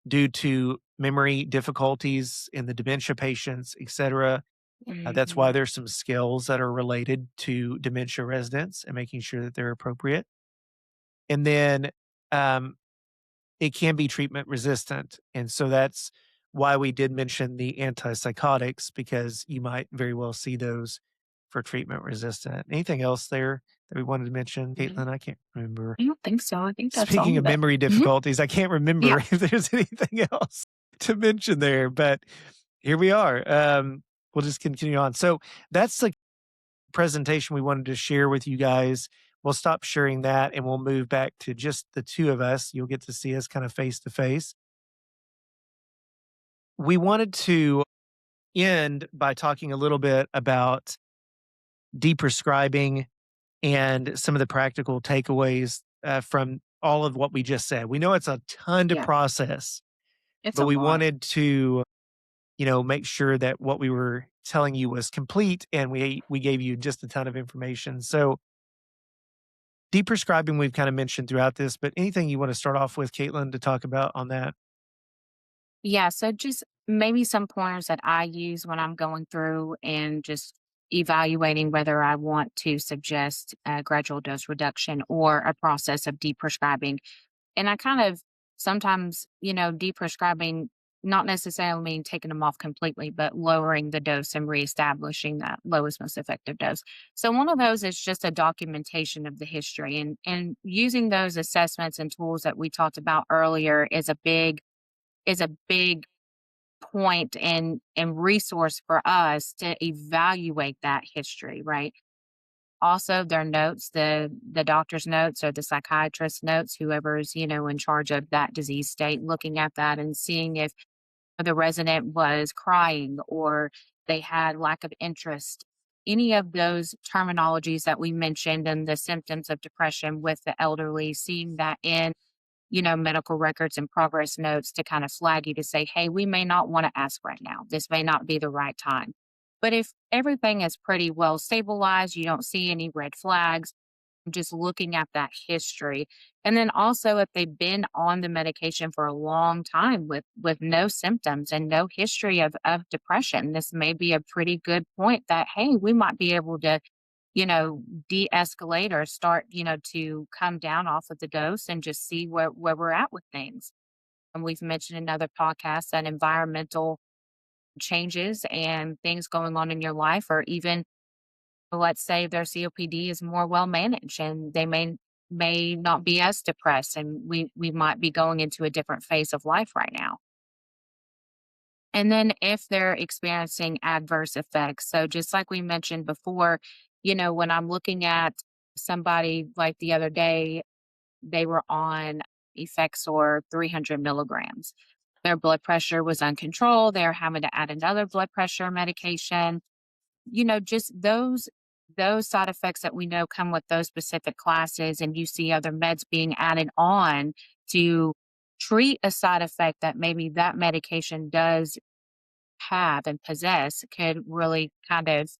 due to memory difficulties in the dementia patients, et cetera. That's why Mhm. there's some skills that are related to dementia residents and making sure that they're appropriate. And then um, it can be treatment resistant. And so that's why we did mention the antipsychotics, because you might very well see those for treatment resistant. Anything else there that we wanted to mention, Mhm. Caitlin? I can't remember. I don't think so. I think that's Speaking all of of it. memory Mhm. difficulties, I can't Yeah. remember if there's anything else to mention there, but here we are. We'll just continue on. So that's the presentation we wanted to share with you guys. We'll stop sharing that and we'll move back to just the two of us. You'll get to see us kind of face to face. We wanted to end by talking a little bit about deprescribing and some of the practical takeaways from all of what we just said. We know it's a ton to Yeah. process, It's but a we lot. wanted to, make sure that what we were telling you was complete and we gave you just a ton of information. So deprescribing we've kind of mentioned throughout this, but anything you want to start off with, Caitlin, to talk about on that? Yeah, so just maybe some pointers that I use when I'm going through and just evaluating whether I want to suggest a gradual dose reduction or a process of deprescribing. And I kind of sometimes, deprescribing not necessarily mean taking them off completely, but lowering the dose and reestablishing that lowest, most effective dose. So one of those is just a documentation of the history and using those assessments and tools that we talked about earlier is a big point and resource for us to evaluate that history, right? Also, their notes, the doctor's notes or the psychiatrist's notes, whoever's, in charge of that disease state, looking at that and seeing if the resident was crying or they had lack of interest. Any of those terminologies that we mentioned and the symptoms of depression with the elderly, seeing that in medical records and progress notes to kind of flag you to say, hey, we may not want to ask right now. This may not be the right time. But if everything is pretty well stabilized, you don't see any red flags, just looking at that history. And then also if they've been on the medication for a long time with no symptoms and no history of depression, this may be a pretty good point that, hey, we might be able to you know, de-escalate or start, to come down off of the dose and just see where we're at with things. And we've mentioned in other podcasts that environmental changes and things going on in your life, or even let's say their COPD is more well managed and they may not be as depressed and we might be going into a different phase of life right now. And then if they're experiencing adverse effects. So just like we mentioned before, when I'm looking at somebody like the other day, they were on Effexor 300 milligrams. Their blood pressure was uncontrolled. They're having to add another blood pressure medication. Just those side effects that we know come with those specific classes, and you see other meds being added on to treat a side effect that maybe that medication does have and possess could really kind of,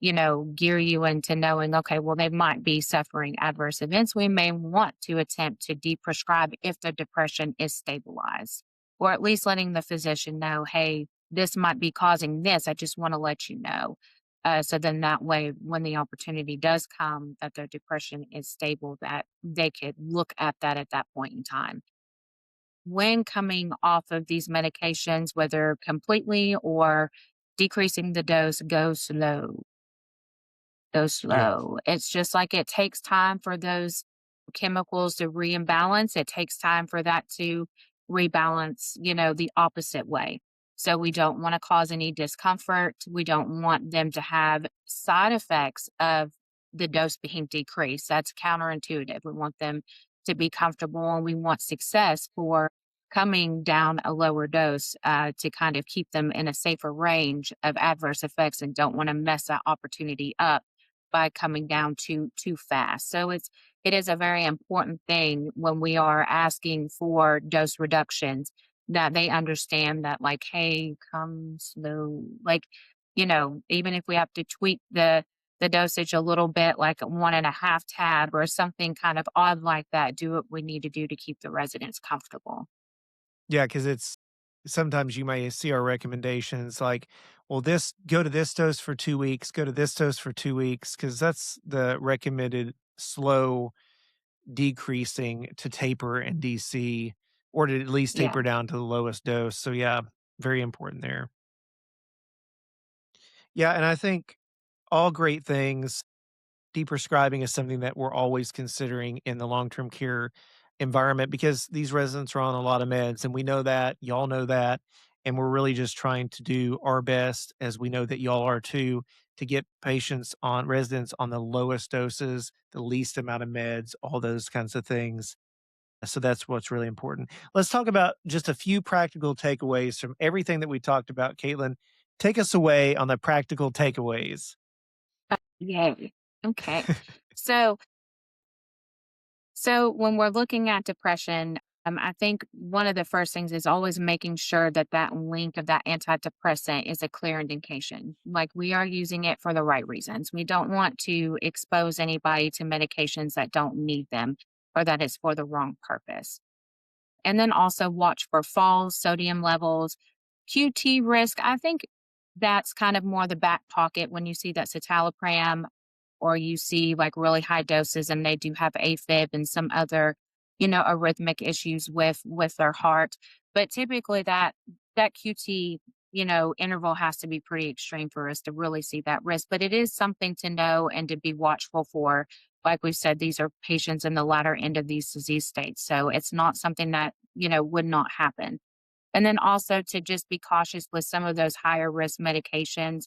gear you into knowing, okay, well, they might be suffering adverse events. We may want to attempt to deprescribe if the depression is stabilized, or at least letting the physician know, hey, this might be causing this. I just want to let you know. So then that way, when the opportunity does come that their depression is stable, that they could look at that at that point in time. When coming off of these medications, whether completely or decreasing the dose, go slow. Go Yeah. slow. It's just like it takes time for those chemicals to reimbalance. It takes time for that to rebalance, the opposite way. So we don't want to cause any discomfort. We don't want them to have side effects of the dose being decreased. That's counterintuitive. We want them to be comfortable and we want success for coming down a lower dose to kind of keep them in a safer range of adverse effects and don't want to mess that opportunity up by coming down too fast. So it is a very important thing when we are asking for dose reductions that they understand that, like, hey, come slow. Like, even if we have to tweak the dosage a little bit, like a 1.5 tab or something kind of odd like that, do what we need to do to keep the residents comfortable. Yeah, because it's sometimes you may see our recommendations like, well, this go to this dose for 2 weeks, go to this dose for 2 weeks, because that's the recommended slow decreasing to taper and DC, or to at least Yeah. taper down to the lowest dose. So, yeah, very important there. Yeah, and I think all great things. Deprescribing is something that we're always considering in the long-term care environment because these residents are on a lot of meds, and we know that, y'all know that, and we're really just trying to do our best, as we know that y'all are too, to get residents on the lowest doses, the least amount of meds, all those kinds of things. So that's what's really important. Let's talk about just a few practical takeaways from everything that we talked about. Caitlin, take us away on the practical takeaways. Yay. Okay. So So when we're looking at depression, I think one of the first things is always making sure that that link of that antidepressant is a clear indication. Like we are using it for the right reasons. We don't want to expose anybody to medications that don't need them or that it's for the wrong purpose. And then also watch for falls, sodium levels, QT risk. I think that's kind of more the back pocket when you see that citalopram or you see like really high doses and they do have AFib and some other, arrhythmic issues with their heart. But typically that QT, interval has to be pretty extreme for us to really see that risk. But it is something to know and to be watchful for. Like we said, these are patients in the latter end of these disease states. So it's not something that, would not happen. And then also to just be cautious with some of those higher risk medications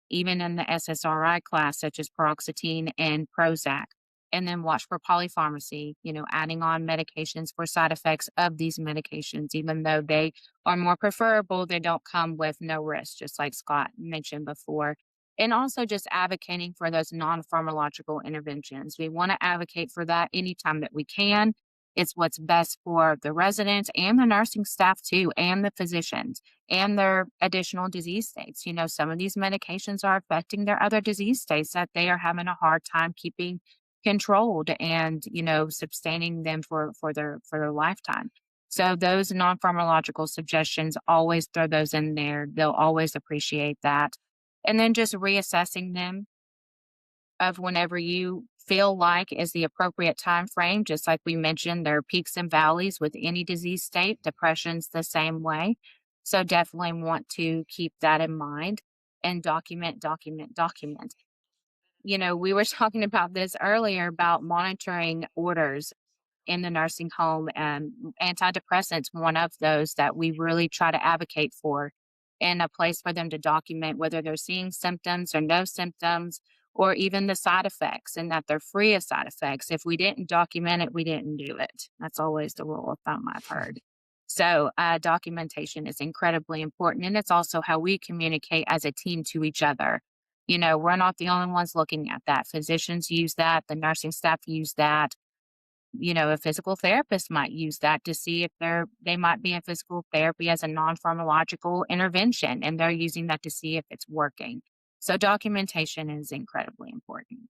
even in the SSRI class, such as paroxetine and Prozac. And then watch for polypharmacy, adding on medications for side effects of these medications, even though they are more preferable, they don't come with no risk, just like Scott mentioned before. And also just advocating for those non pharmacological interventions. We want to advocate for that anytime that we can. It's what's best for the residents and the nursing staff, too, and the physicians and their additional disease states. Some of these medications are affecting their other disease states that they are having a hard time keeping controlled and, sustaining them for their lifetime. So those non-pharmacological suggestions, always throw those in there. They'll always appreciate that. And then just reassessing them of whenever you feel like is the appropriate time frame. Just like we mentioned, there are peaks and valleys with any disease state. Depression's the same way. So definitely want to keep that in mind and document, document, document. We were talking about this earlier about monitoring orders in the nursing home, and antidepressants, one of those that we really try to advocate for, and a place for them to document whether they're seeing symptoms or no symptoms, or even the side effects, and that they're free of side effects. If we didn't document it, we didn't do it. That's always the rule of thumb I've heard. So, documentation is incredibly important. And it's also how we communicate as a team to each other. We're not the only ones looking at that. Physicians use that, the nursing staff use that, a physical therapist might use that to see if they might be in physical therapy as a non-pharmacological intervention, and they're using that to see if it's working. So documentation is incredibly important.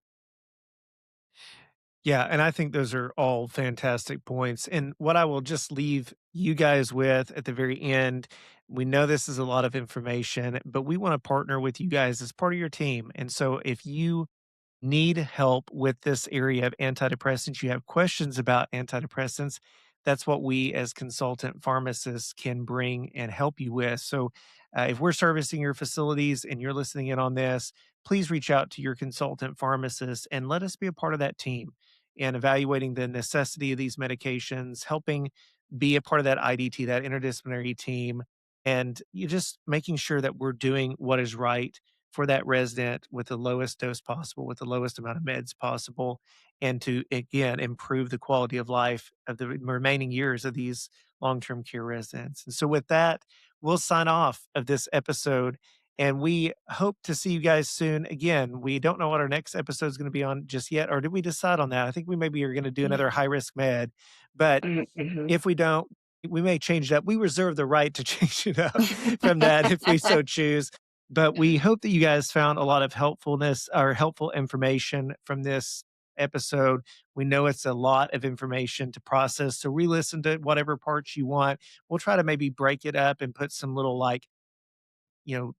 Yeah, and I think those are all fantastic points. And what I will just leave you guys with at the very end, we know this is a lot of information, but we want to partner with you guys as part of your team. And so if you need help with this area of antidepressants, you have questions about antidepressants, that's what we as consultant pharmacists can bring and help you with. So, if we're servicing your facilities and you're listening in on this, please reach out to your consultant pharmacist and let us be a part of that team in evaluating the necessity of these medications, helping be a part of that IDT, that interdisciplinary team, and you just making sure that we're doing what is right for that resident with the lowest dose possible, with the lowest amount of meds possible, and to again improve the quality of life of the remaining years of these long term care residents. And so, with that, we'll sign off of this episode. And we hope to see you guys soon. Again, we don't know what our next episode is going to be on just yet, or did we decide on that? I think we maybe are going to do another high risk med, but Mhm. if we don't, we may change it up. We reserve the right to change it up from that if we so choose. But we hope that you guys found a lot of helpfulness or helpful information from this episode. We know it's a lot of information to process. So re listen to whatever parts you want. We'll try to maybe break it up and put some little like,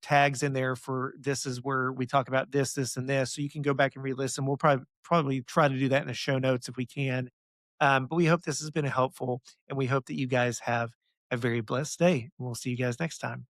tags in there for this is where we talk about this, this, and this. So you can go back and re-listen. We'll probably try to do that in the show notes if we can. But we hope this has been helpful, and we hope that you guys have a very blessed day. We'll see you guys next time.